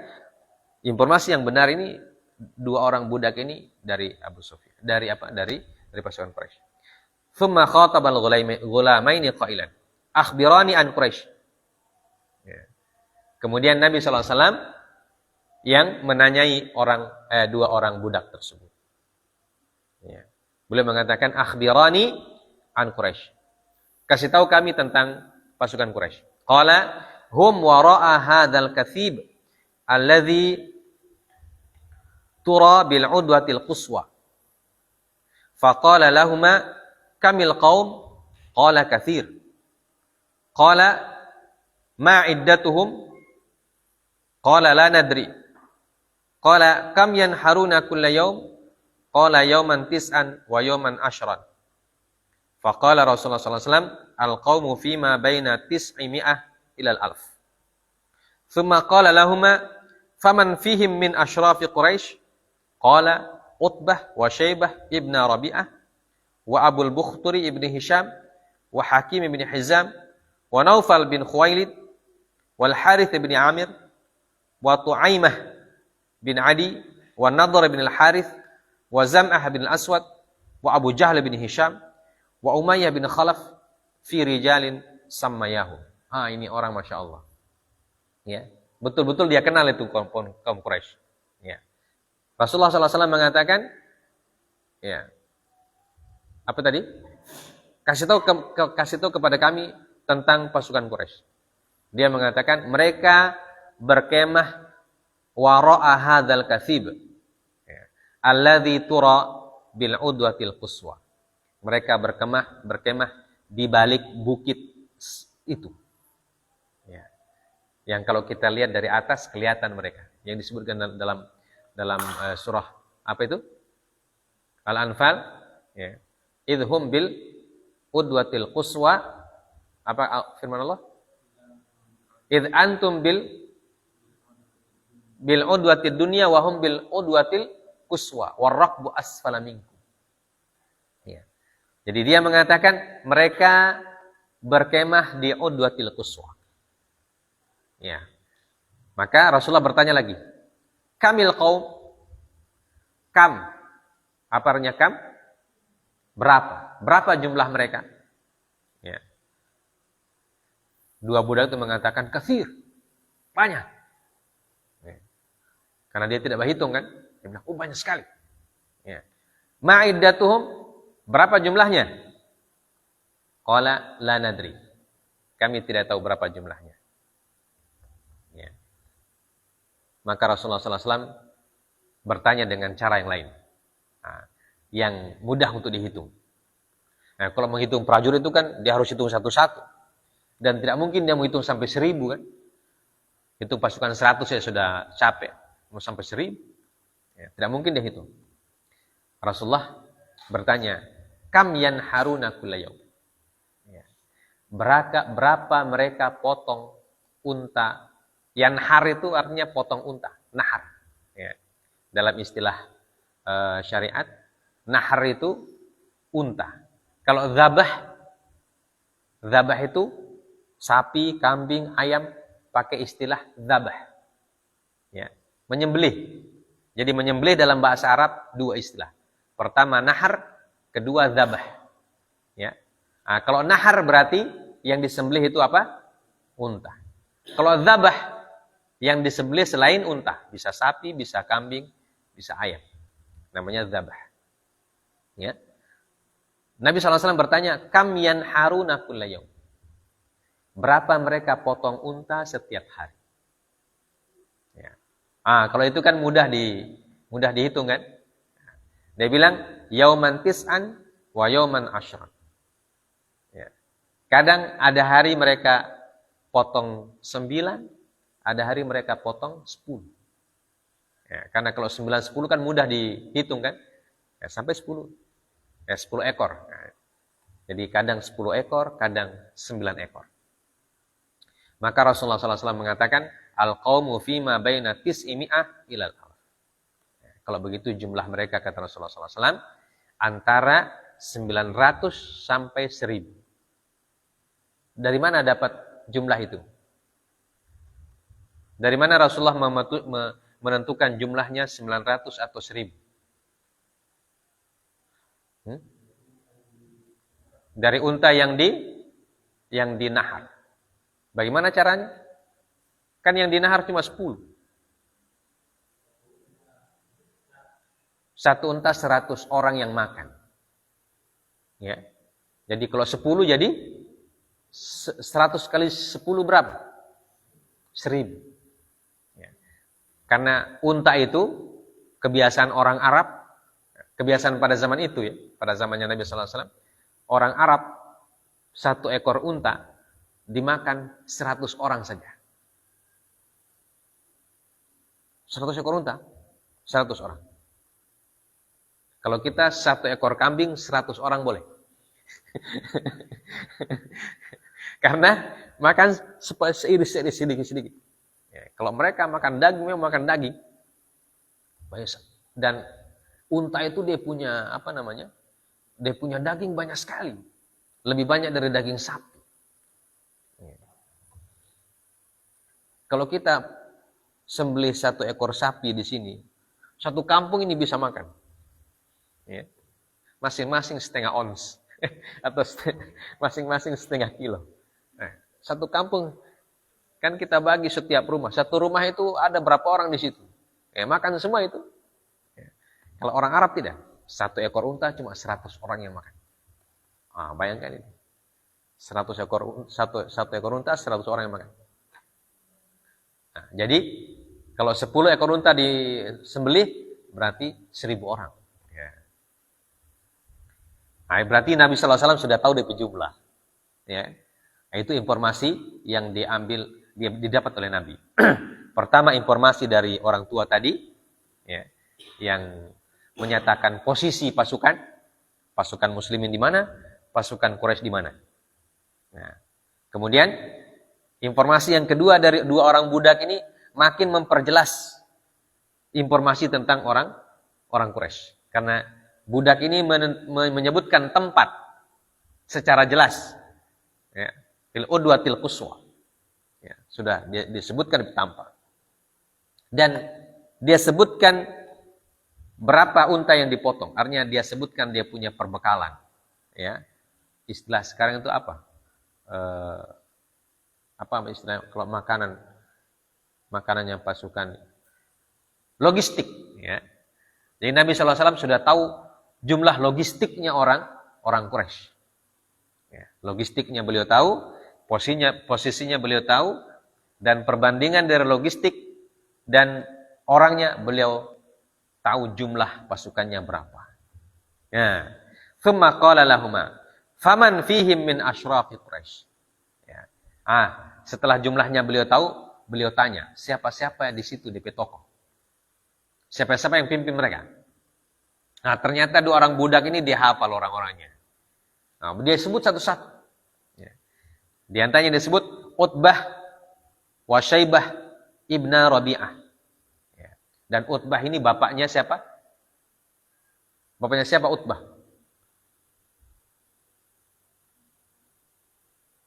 informasi yang benar ini, dua orang budak ini dari Abu Sufyan. Dari apa? Dari pasukan Quraisy. Thumma khatabal ghulamaini qailan, akhbirani an Quraisy. Ya. Kemudian Nabi SAW yang menanyai dua orang budak tersebut. Ya. Beliau mengatakan, akhbirani an Quraisy. Kasih tahu kami tentang pasukan Quraisy. Qala hum wara'a hadzal kathib alladhi tura bil udwatil quswa. Faqala lahumā kamil qaum? Qala kathir. Qala ma iddatuhum? Qala la nadri. Qala kam yanharuna kulla yawm? Qala yawman tis'an wa yawman ashran. Faqala Rasulullah sallallahu alaihi wasallam, al-qawmu fima baina tis'imi'ah ila al-alf. Thumma qala lahumā faman fihim min ashrafi Quraisy? Qala Utbah wa Syaibah ibn Rabi'ah wa Abul Bukhturi ibn Hisham wa Hakim ibn Hizam wa Naufal bin Khuwailid wal Harith ibn Amir wa Tu'aimah bin Adi, wa Nadhr bin Al-Harith, wa Zam'ah bin Al-Aswad, wa Abu Jahl bin Hisham, wa Umayyah bin Khalaf, fi rijalin sammayahu. Ini orang Masya Allah. Ya, betul-betul dia kenal itu kaum Quraisy. Ya. Rasulullah SAW mengatakan, ya, apa tadi? Kasih tahu kepada kami tentang pasukan Quraisy. Dia mengatakan mereka berkemah wara'a hadzal kathib alladzi tura bil udwatil quswa. Mereka berkemah di balik bukit itu. Ya. Yang kalau kita lihat dari atas kelihatan mereka. Yang disebutkan dalam surah apa itu? Al-Anfal, ya. Idhum bil udwatil quswa. Apa firman Allah? Idh antum bil udwatil dunya wa hum bil udwatil quswa warraqbu asfala minkum. Ya. Jadi dia mengatakan mereka berkemah di udwatil quswa. Ya. Maka Rasulullah bertanya lagi, kamil qaum? Kam. Apa artinya kam? Berapa? Berapa jumlah mereka? Ya. Dua budak itu mengatakan katsir. Banyak. Karena dia tidak berhitung kan. Dia bilang, banyak sekali. Ya. Ma'iddatuhum, berapa jumlahnya? Qala la nadri. Kami tidak tahu berapa jumlahnya. Ya. Maka Rasulullah SAW bertanya dengan cara yang lain. Yang mudah untuk dihitung. Nah, kalau menghitung prajurit itu kan, dia harus hitung satu-satu. Dan tidak mungkin dia menghitung sampai 1000 kan. Hitung pasukan 100 ya sudah capek. mau sampai 1000. Ya, tidak mungkin dia hitung. Rasulullah bertanya, kam yanharuna kulla yaum? Ya. Berapa mereka potong unta? Yanhar itu artinya potong unta, nahar. Ya. Dalam istilah syariat, nahar itu unta. Kalau zabah itu sapi, kambing, ayam, pakai istilah zabah. Ya, menyembelih. Jadi menyembelih dalam bahasa Arab dua istilah. Pertama nahar, kedua zabah. Ya. Nah, kalau nahar berarti yang disembelih itu apa? Unta. Kalau zabah yang disembelih selain unta, bisa sapi, bisa kambing, bisa ayam. Namanya zabah. Ya. Nabi SAW bertanya, kam yanharuna kulla yaum? Berapa mereka potong unta setiap hari? Ya. Kalau itu kan mudah dihitung kan? Dia bilang, yauman tis'an wa yauman asyran. Ya. Kadang ada hari mereka potong 9, ada hari mereka potong 10. Ya, karena kalau 9, 10 kan mudah dihitung kan? Ya, sampai 10. 10 ekor. Nah, jadi kadang 10 ekor, kadang 9 ekor. Maka Rasulullah SAW mengatakan, al-qawmu fima baina tis'imi'ah ilal alf. Kalau begitu jumlah mereka, kata Rasulullah SAW, antara 900 sampai 1000. Dari mana dapat jumlah itu? Dari mana Rasulullah menentukan jumlahnya 900 atau 1000? Dari unta yang dinahar. Bagaimana caranya? Kan yang dinahar cuma 10. Satu unta 100 orang yang makan. Ya. Jadi kalau 10 jadi 100 kali 10 berapa? 1000. Ya. Karena unta itu kebiasaan orang Arab, kebiasaan pada zaman itu ya, pada zamannya Nabi sallallahu alaihi wasallam, orang Arab 1 ekor unta dimakan 100 orang saja. 100 ekor unta, 100 orang. Kalau kita 1 ekor kambing, 100 orang boleh. Karena makan sedikit. Ya, kalau mereka makan daging, memang makan daging. Dan unta itu dia punya, dia punya daging banyak sekali. Lebih banyak dari daging sapi. Kalau kita sembelih 1 ekor sapi di sini, 1 kampung ini bisa makan. Ya. Masing-masing setengah ons. Atau masing-masing setengah kilo. Nah, 1 kampung, kan kita bagi setiap rumah. 1 rumah itu ada berapa orang di situ. Ya, makan semua itu. Ya. Kalau orang Arab tidak. 1 ekor unta cuma 100 orang yang makan. Bayangkan ini. 1 ekor unta, 100 orang yang makan. Nah, jadi kalau 10 ekor unta disembelih berarti 1000 orang. Ya. Nah, berarti Nabi SAW sudah tahu dari jumlah. Ya. Nah, itu informasi yang didapat oleh Nabi. Pertama, informasi dari orang tua tadi, ya, yang menyatakan posisi pasukan Muslimin di mana, pasukan Quraisy di mana. Nah, kemudian informasi yang kedua dari 2 orang budak ini makin memperjelas informasi tentang orang Quraisy. Karena budak ini menyebutkan tempat secara jelas. Ya, fil udwatil quswa. Ya, sudah disebutkan tampak. Dan dia sebutkan berapa unta yang dipotong. Artinya dia sebutkan dia punya perbekalan. Ya. Istilah sekarang itu apa? Apa istilah kalau makanannya pasukan logistik, ya. Jadi Nabi SAW sudah tahu jumlah logistiknya orang Quraisy. Ya, logistiknya beliau tahu, posisinya beliau tahu, dan perbandingan dari logistik dan orangnya beliau tahu jumlah pasukannya berapa. Ya. Tsumma qala lahumā faman fihim min asyrafil Quraisy. Ya. Setelah jumlahnya beliau tahu, beliau tanya, siapa-siapa di situ DP tokoh. Siapa-siapa yang pimpin mereka. Nah, ternyata 2 orang budak ini dihafal orang-orangnya. Nah, dia sebut satu-satu. Ya. Di antaranya disebut Utbah wa Syaibah ibna Rabi'ah. Ya. Dan Utbah ini bapaknya siapa? Bapaknya siapa Utbah?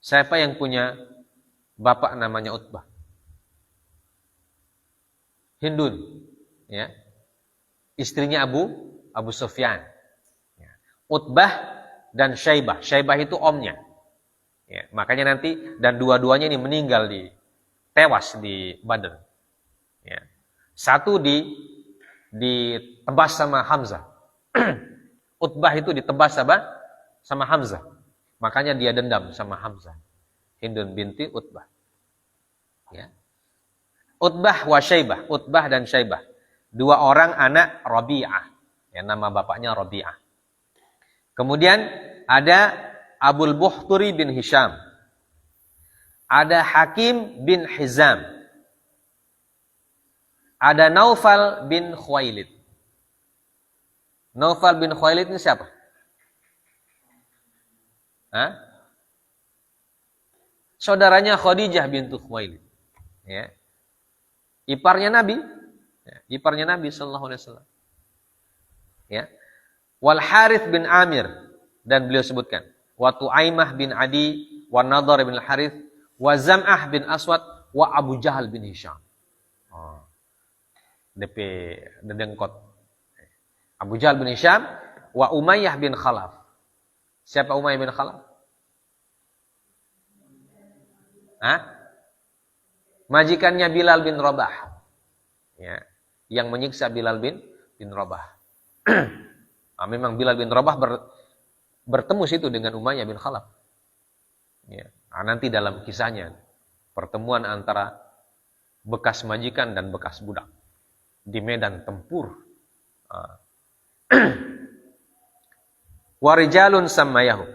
Siapa yang punya bapak namanya Utbah? Hindun. Ya. Istrinya Abu Sufyan. Ya. Utbah dan Syaibah. Syaibah itu omnya. Ya, makanya nanti dan dua-duanya ini meninggal tewas di Badr. Ya. Satu ditebas sama Hamzah. Utbah itu ditebas sama Hamzah. Makanya dia dendam sama Hamzah. Hindun binti Utbah. Ya. Utbah wa Syaibah, Utbah dan Syaibah. 2 orang anak Rabi'ah. Ya, nama bapaknya Rabi'ah. Kemudian ada Abul Bukhturi bin Hisham. Ada Hakim bin Hizam. Ada Naufal bin Khuwailid. Naufal bin Khuwailid ini siapa? Hah? Saudaranya Khadijah bintu Khuwailid. Ya. Iparnya Nabi. Ya. Iparnya Nabi sallallahu alaihi wasallam. Ya. Wal Harith bin Amir, dan beliau sebutkan wa Tu'aimah bin Adi, wa Nadhr bin Harith, wa Zam'ah bin Aswad, wa Abu Jahal bin Hisham. Oh. DP dedengkot. Abu Jahal bin Hisham, wa Umayyah bin Khalaf. Siapa Umayyah bin Khalaf? Hah? Majikannya Bilal bin Rabah. Ya, yang menyiksa Bilal bin Rabah. Memang Bilal bin Rabah bertemu situ dengan Umayyah bin Khalaf. Ya. Nanti dalam kisahnya pertemuan antara bekas majikan dan bekas budak di medan tempur. Warijalun sammayahu.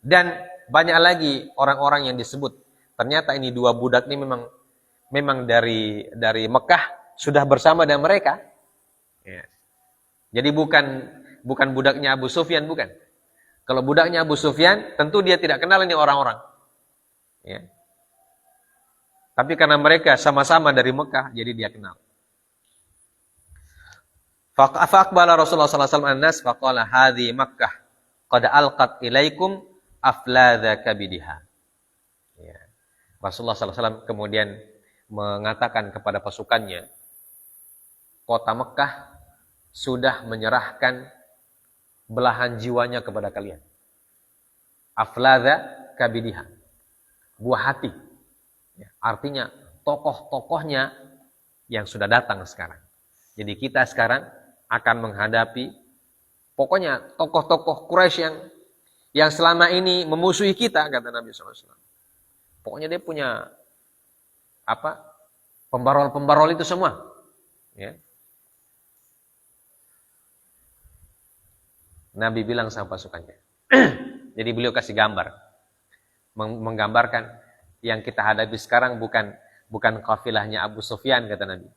Dan banyak lagi orang-orang yang disebut. Ternyata ini 2 budak ini memang dari Mekah sudah bersama dengan mereka. Ya. Jadi bukan budaknya Abu Sufyan, bukan. Kalau budaknya Abu Sufyan, tentu dia tidak kenal ini orang-orang. Ya. Tapi karena mereka sama-sama dari Mekah, jadi dia kenal. Faqbala Rasulullah sallallahu alaihi wasallam an-nas faqala hadhi Makkah qad alqat ilaikum afladha kabidiha. Ya. Rasulullah sallallahu alaihi wasallam kemudian mengatakan kepada pasukannya, kota Mekah sudah menyerahkan belahan jiwanya kepada kalian. Afladha kabidiha. Buah hati. Ya, artinya tokoh-tokohnya yang sudah datang sekarang. Jadi kita sekarang akan menghadapi pokoknya tokoh-tokoh Quraisy yang selama ini memusuhi kita, kata Nabi SAW. Pokoknya dia punya pembarol-pembarol itu semua. Ya. Nabi bilang sama pasukannya. Jadi beliau kasih gambar. Menggambarkan yang kita hadapi sekarang bukan kafilahnya Abu Sufyan, kata Nabi.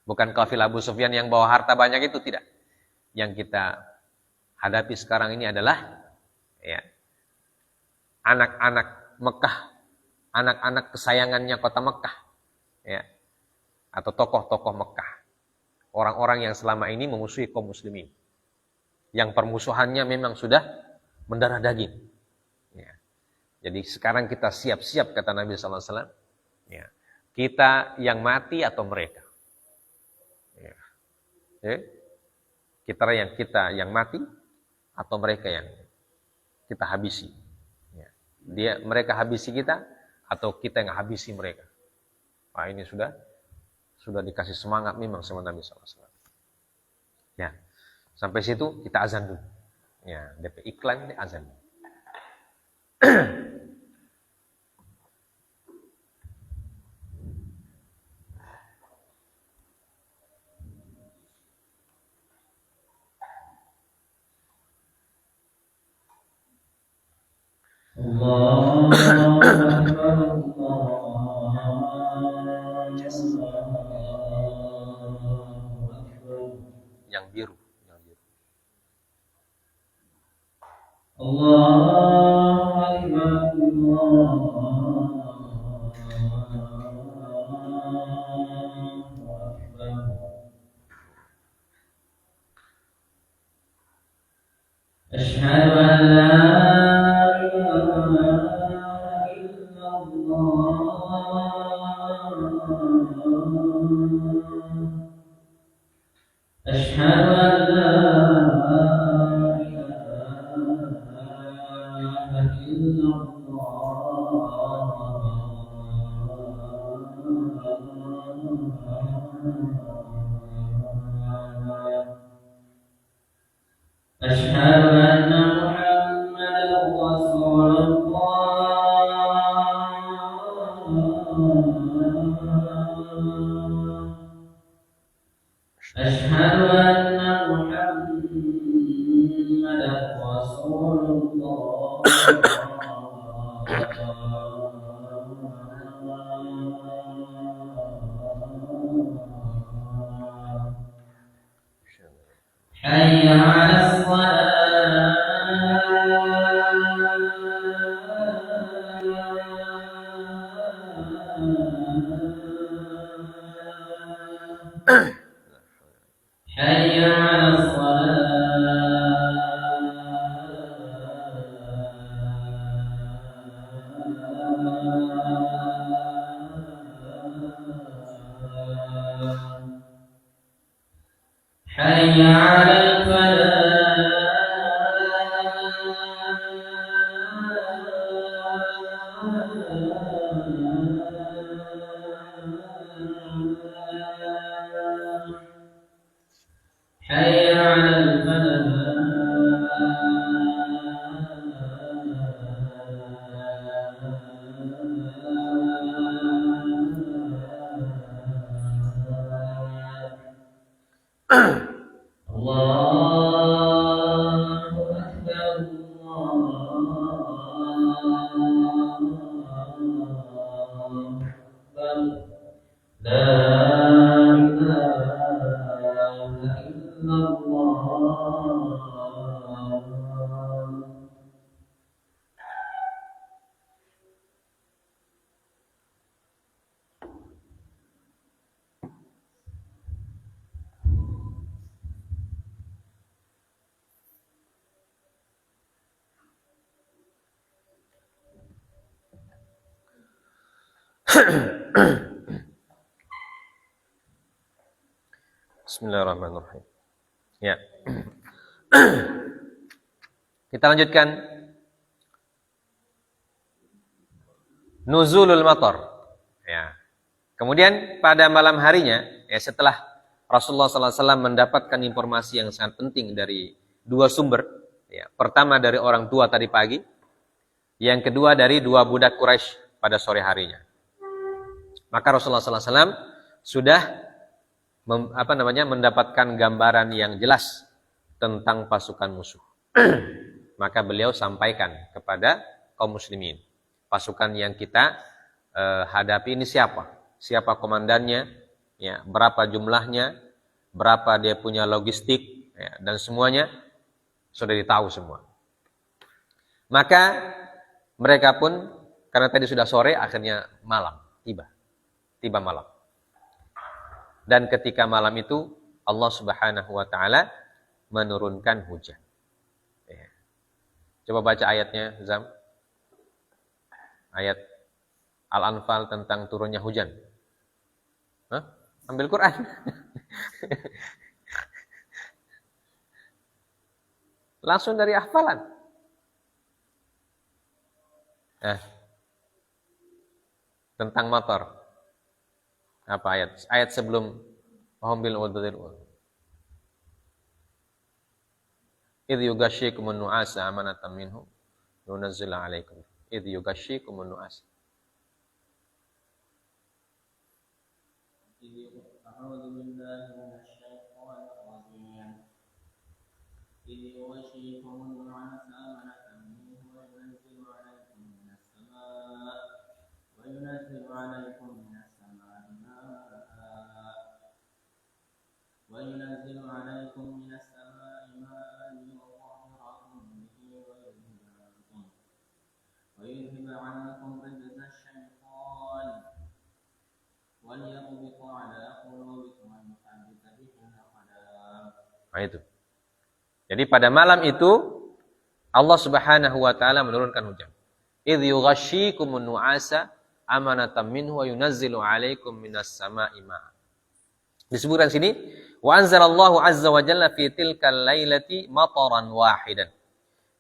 Bukan kafilah Abu Sufyan yang bawa harta banyak itu, tidak. Yang kita hadapi sekarang ini adalah ya, anak-anak Mekah, anak-anak kesayangannya kota Mekah, ya, atau tokoh-tokoh Mekah. Orang-orang yang selama ini memusuhi kaum muslimin. Yang permusuhannya memang sudah mendarah daging. Ya. Jadi sekarang kita siap-siap, kata Nabi SAW. Ya. Kita yang mati atau mereka. Ya. Ya. Kita yang mati atau mereka yang kita habisi. Ya. Mereka habisi kita atau kita yang habisi mereka. Nah, ini sudah dikasih semangat memang sama Nabi SAW. Ya. Sampai situ kita azan dulu. Ya, DP iklan ini azan. أشهد أن لا إله إلا الله أشهد أن لا إله إلا الله أشهد أن محمدا رسول الله أشهد أن محمدا رسول الله حي على الصلاة حي على الصلاة حي على الفلاح حي على الفلاح الله أكبر الله أكبر لا إله إلا الله Bismillahirrahmanirrahim. Ya. Kita lanjutkan. Nuzulul matar. Ya. Kemudian pada malam harinya, ya setelah Rasulullah SAW mendapatkan informasi yang sangat penting dari dua sumber. Ya. Pertama dari orang tua tadi pagi. Yang kedua dari dua budak Quraisy pada sore harinya. Maka Rasulullah SAW sudah mendapatkan gambaran yang jelas tentang pasukan musuh. Maka beliau sampaikan kepada kaum muslimin, pasukan yang kita hadapi ini siapa? Siapa komandannya? Ya, berapa jumlahnya? Berapa dia punya logistik? Ya, dan semuanya sudah ditahu semua. Maka mereka pun karena tadi sudah sore, akhirnya malam tiba malam. Dan ketika malam itu Allah Subhanahu wa taala menurunkan hujan. Ya. Coba baca ayatnya, Zam. Ayat Al-Anfal tentang turunnya hujan. Hah? Ambil Quran. Langsung dari hafalan. Tentang motor. Apa ayat? Ayat sebelum wahum bil udhir. Idh yughashshikumun nu'asa amanatan minhu yunazzilu 'alaikum. Idh yughashshikumun nu'asa. أعوذ بالله من الشيطان الرجيم إذ يغشيكم النعاس أمنة منه وينزل عليكم من السماء وينزل عليكم من السماء ماء ليطهركم به Nah, itu. Jadi pada malam itu Allah Subhanahu wa taala menurunkan hujan. Idz yughashshikumun nu'asa amanatan minhu wa yunazzilu 'alaikum minas sama'i ma'a. Disebutkan sini, wa anzalallahu azza wa jalla fi tilkal lailati mataran wahidan.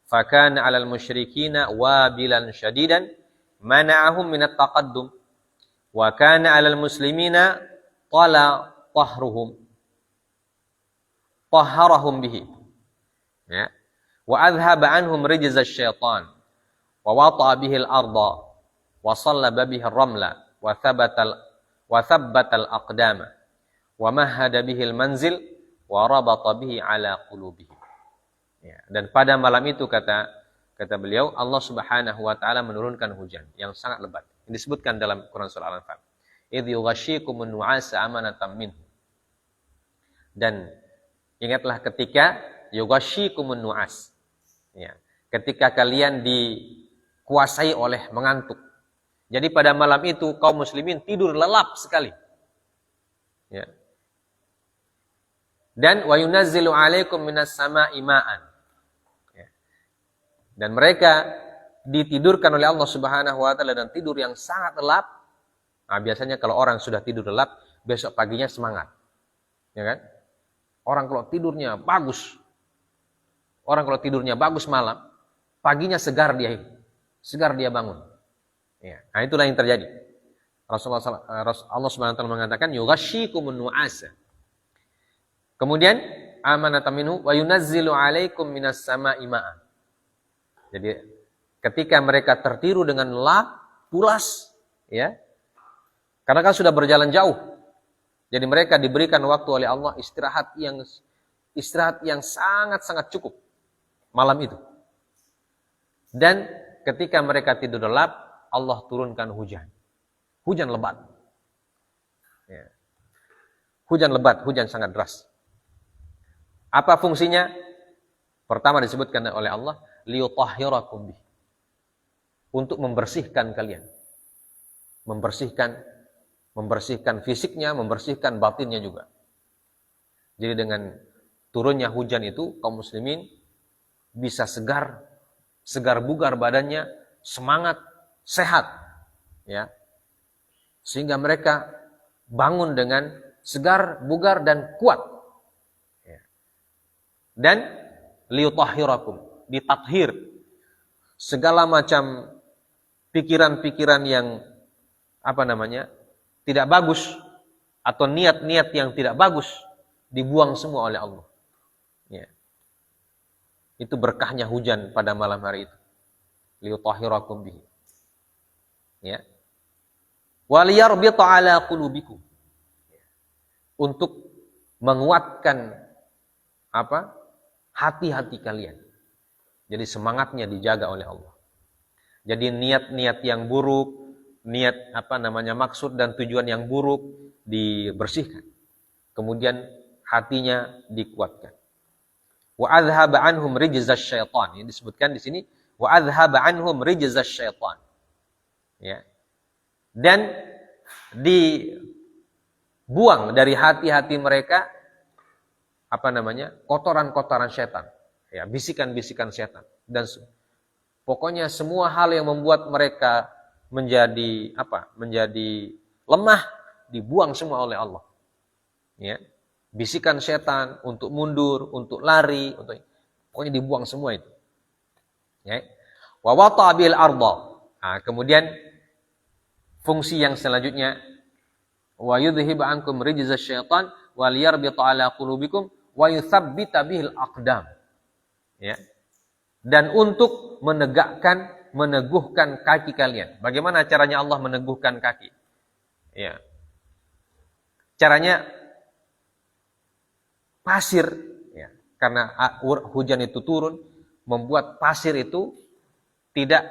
Fakana 'alal musyrikina wabilan syadidan mana'ahum minat taqaddum wa kana 'alal muslimina tala tahharahum bihi. Ya. Wa adhhaba anhum rijza syaitan wa wata'a bihi al-arda wa sallaba bihi ar-ramla wa thabbata al-aqdama wa mahhada bihi al-manzil wa rabata bihi ala qulubihim. Ya, dan pada malam itu kata beliau, Allah Subhanahu wa taala menurunkan hujan yang sangat lebat. Ini disebutkan dalam Quran surah Al-Anfal. Idz yughashshikumun nu'asa amanatan minhu. Dan ingatlah ketika yughashshikumun nu'as. Ya, ketika kalian dikuasai oleh mengantuk. Jadi pada malam itu kaum muslimin tidur lelap sekali. Ya. Dan wa yunazzilu 'alaikum minas sama'i ma'an. Dan mereka ditidurkan oleh Allah Subhanahu wa taala dan tidur yang sangat lelap. Nah, biasanya kalau orang sudah tidur lelap, besok paginya semangat. Ya kan? Orang kalau tidurnya bagus. Orang kalau tidurnya bagus malam, paginya segar dia bangun. Ya. Nah, itulah yang terjadi. Allah Subhanahu wa taala mengatakan yughashshikumun nu'asa. Kemudian amanatan minhu wa yunazzilu 'alaikum minas sama'i ma'an. Jadi ketika mereka tertidur dengan lelap, pulas, ya, karena kan sudah berjalan jauh. Jadi mereka diberikan waktu oleh Allah istirahat yang sangat-sangat cukup malam itu. Dan ketika mereka tidur lelap, Allah turunkan hujan. Hujan lebat. Ya. Hujan lebat, hujan sangat deras. Apa fungsinya? Pertama disebutkan oleh Allah, liyutahhirakum bih. Untuk membersihkan kalian. Membersihkan fisiknya, membersihkan batinnya juga. Jadi dengan turunnya hujan itu kaum muslimin bisa segar bugar badannya, semangat, sehat, ya. Sehingga mereka bangun dengan segar, bugar dan kuat. Ya. Dan liyutahhirakum, ditathhir segala macam pikiran-pikiran yang tidak bagus atau niat-niat yang tidak bagus dibuang semua oleh Allah. Ya. Itu berkahnya hujan pada malam hari itu. Liyutahhirakum bihi. Ya. Waliyarbita ala qulubikum. Untuk menguatkan hati-hati kalian. Jadi semangatnya dijaga oleh Allah. Jadi niat-niat yang buruk, maksud dan tujuan yang buruk dibersihkan. Kemudian hatinya dikuatkan. Wa adhhaba anhum rijzasy syaitan. Ini disebutkan di sini, wa adhhaba anhum rijzasy syaitan. Ya. Dan dibuang dari hati-hati mereka kotoran-kotoran setan. Ya, bisikan-bisikan setan dan pokoknya semua hal yang membuat mereka menjadi lemah dibuang semua oleh Allah. Ya. Bisikan setan untuk mundur, untuk lari, pokoknya dibuang semua itu. Ya. Wa wata'a bil arda. Nah, kemudian fungsi yang selanjutnya wa yudhhiba ankum rijza syaitan wa liyarbita ala qulubikum wa yuthabbita bihil aqdam. Ya. Dan untuk meneguhkan kaki kalian. Bagaimana caranya Allah meneguhkan kaki? Ya. Caranya pasir, ya. Karena hujan itu turun, membuat pasir itu tidak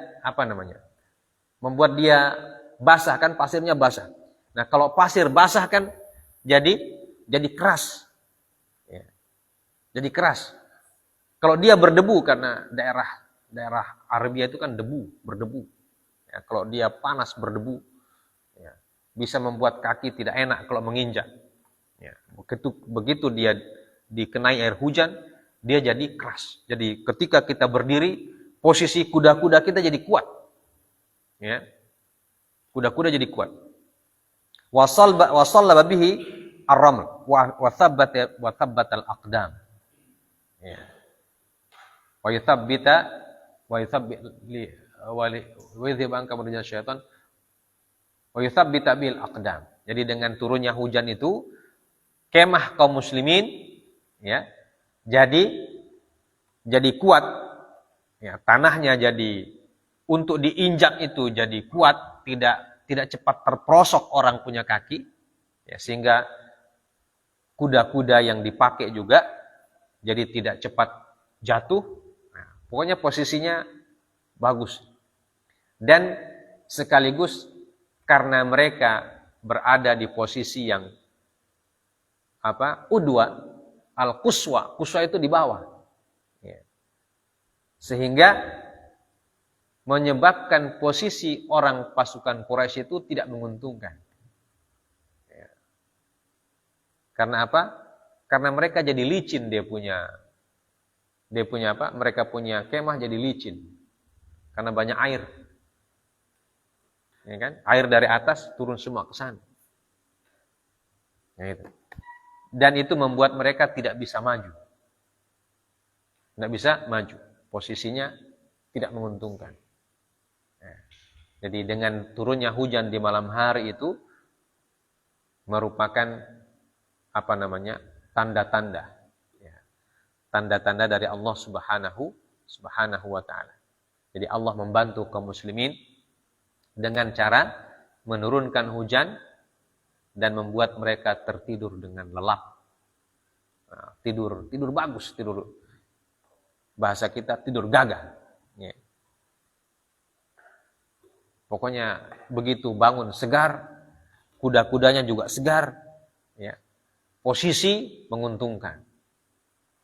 membuat dia basah, kan pasirnya basah. Nah, kalau pasir basah kan jadi keras. Ya. Jadi keras. Kalau dia berdebu, karena daerah Arabia itu kan berdebu. Ya, kalau dia panas berdebu, ya, bisa membuat kaki tidak enak kalau menginjak. Ya, begitu dia dikenai air hujan, dia jadi keras. Jadi ketika kita berdiri, posisi kuda-kuda kita jadi kuat. Ya. Kuda-kuda jadi kuat. Wasallaba bihi ar-raml wa thabbat al-aqdam. Ya. Wa yuthabbit syaitan wa yuthabbit bil aqdam. Jadi dengan turunnya hujan itu kemah kaum muslimin ya jadi kuat ya, tanahnya jadi untuk diinjak itu jadi kuat, tidak cepat terperosok orang punya kaki ya, sehingga kuda-kuda yang dipakai juga jadi tidak cepat jatuh. Nah, pokoknya posisinya bagus. Dan sekaligus karena mereka berada di posisi yang udwa, al-quswa. Quswa itu di bawah. Ya. Sehingga menyebabkan posisi orang pasukan Quraisy itu tidak menguntungkan. Ya. Karena apa? Karena mereka jadi licin, dia punya apa? Mereka punya kemah jadi licin. Karena banyak air. Ya kan? Air dari atas turun semua ke sana. Ya, itu. Dan itu membuat mereka tidak bisa maju. Tidak bisa maju. Posisinya tidak menguntungkan. Ya. Jadi dengan turunnya hujan di malam hari itu merupakan tanda-tanda. Ya. Tanda-tanda dari Allah Subhanahu wa ta'ala. Jadi Allah membantu kaum muslimin dengan cara menurunkan hujan dan membuat mereka tertidur dengan lelap. Nah, tidur bagus, tidur bahasa kita tidur gagah. Ya. Pokoknya begitu bangun segar, kuda-kudanya juga segar, ya. Posisi menguntungkan.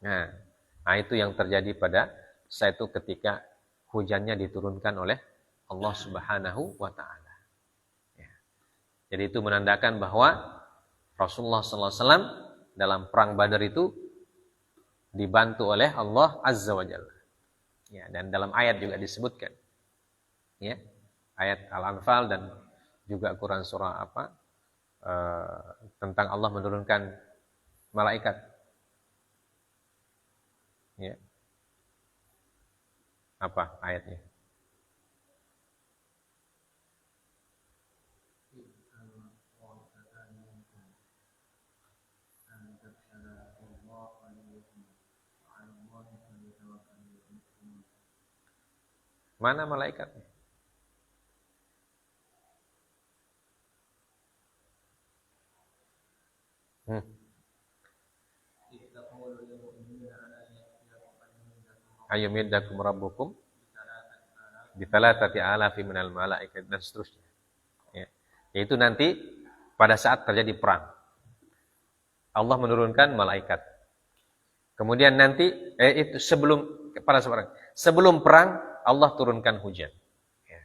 Nah itu yang terjadi pada saat itu ketika hujannya diturunkan oleh Allah Subhanahu wa ta'ala. Ya. Jadi itu menandakan bahwa Rasulullah SAW dalam perang Badar itu dibantu oleh Allah Azza wa Jalla. Ya, dan dalam ayat juga disebutkan. Ya, ayat Al-Anfal dan juga Quran surah tentang Allah menurunkan malaikat. Ya. Apa ayatnya? Mana malaikatnya? Ayyumiddakum rabbukum bi-thalathati alafi minal malaikat dan seterusnya. Ya. Yaitu nanti pada saat terjadi perang. Allah menurunkan malaikat. Kemudian nanti itu sebelum perang Allah turunkan hujan. Ya.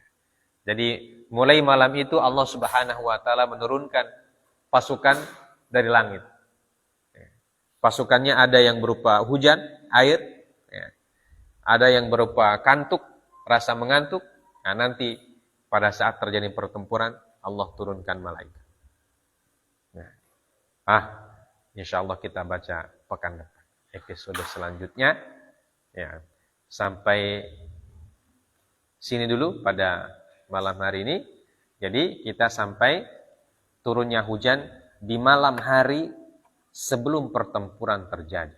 Jadi mulai malam itu Allah Subhanahu wa ta'ala menurunkan pasukan dari langit. Ya. Pasukannya ada yang berupa hujan, air, ya. Ada yang berupa kantuk, rasa mengantuk. Nah, nanti pada saat terjadi pertempuran Allah turunkan malaikat. Nah, insyaallah kita baca pekan depan episode selanjutnya. Ya, sampai sini dulu pada malam hari ini. Jadi kita sampai turunnya hujan di malam hari sebelum pertempuran terjadi.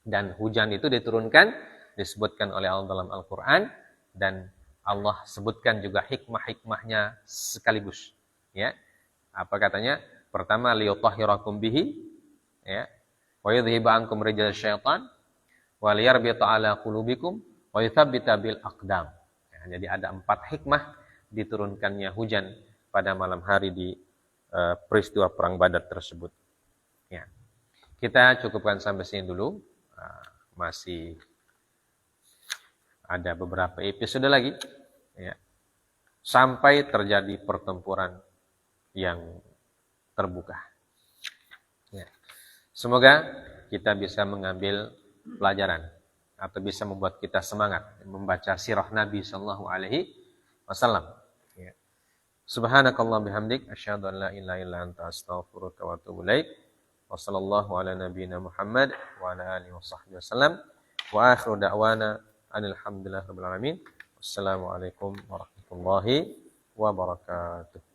Dan hujan itu diturunkan, disebutkan oleh Allah dalam Al-Quran, dan Allah sebutkan juga hikmah-hikmahnya sekaligus. Ya, apa katanya? Pertama, liyutahhirakum bihi, ya, wa yudhiba ankum rijal syaitan, wa liyarbita ala qulubikum, wa yuthabbita bil aqdam. Ya, jadi ada 4 hikmah diturunkannya hujan pada malam hari di peristiwa perang Badar tersebut. Ya. Kita cukupkan sampai sini dulu. Masih ada beberapa episode lagi, ya, sampai terjadi pertempuran yang terbuka. Ya. Semoga kita bisa mengambil pelajaran atau bisa membuat kita semangat membaca sirah Nabi sallallahu alaihi wasallam. Ya. Subhanakallah bihamdik asyhadu an la ilaha illa anta astaghfiruka wa atubu ilaik. Wa sallallahu ala nabiyyina Muhammad wa ala alihi washabbihi wasallam. Wa akhiru da'wana alhamdulillahirabbil alamin. Wassalamualaikum warahmatullahi wabarakatuh.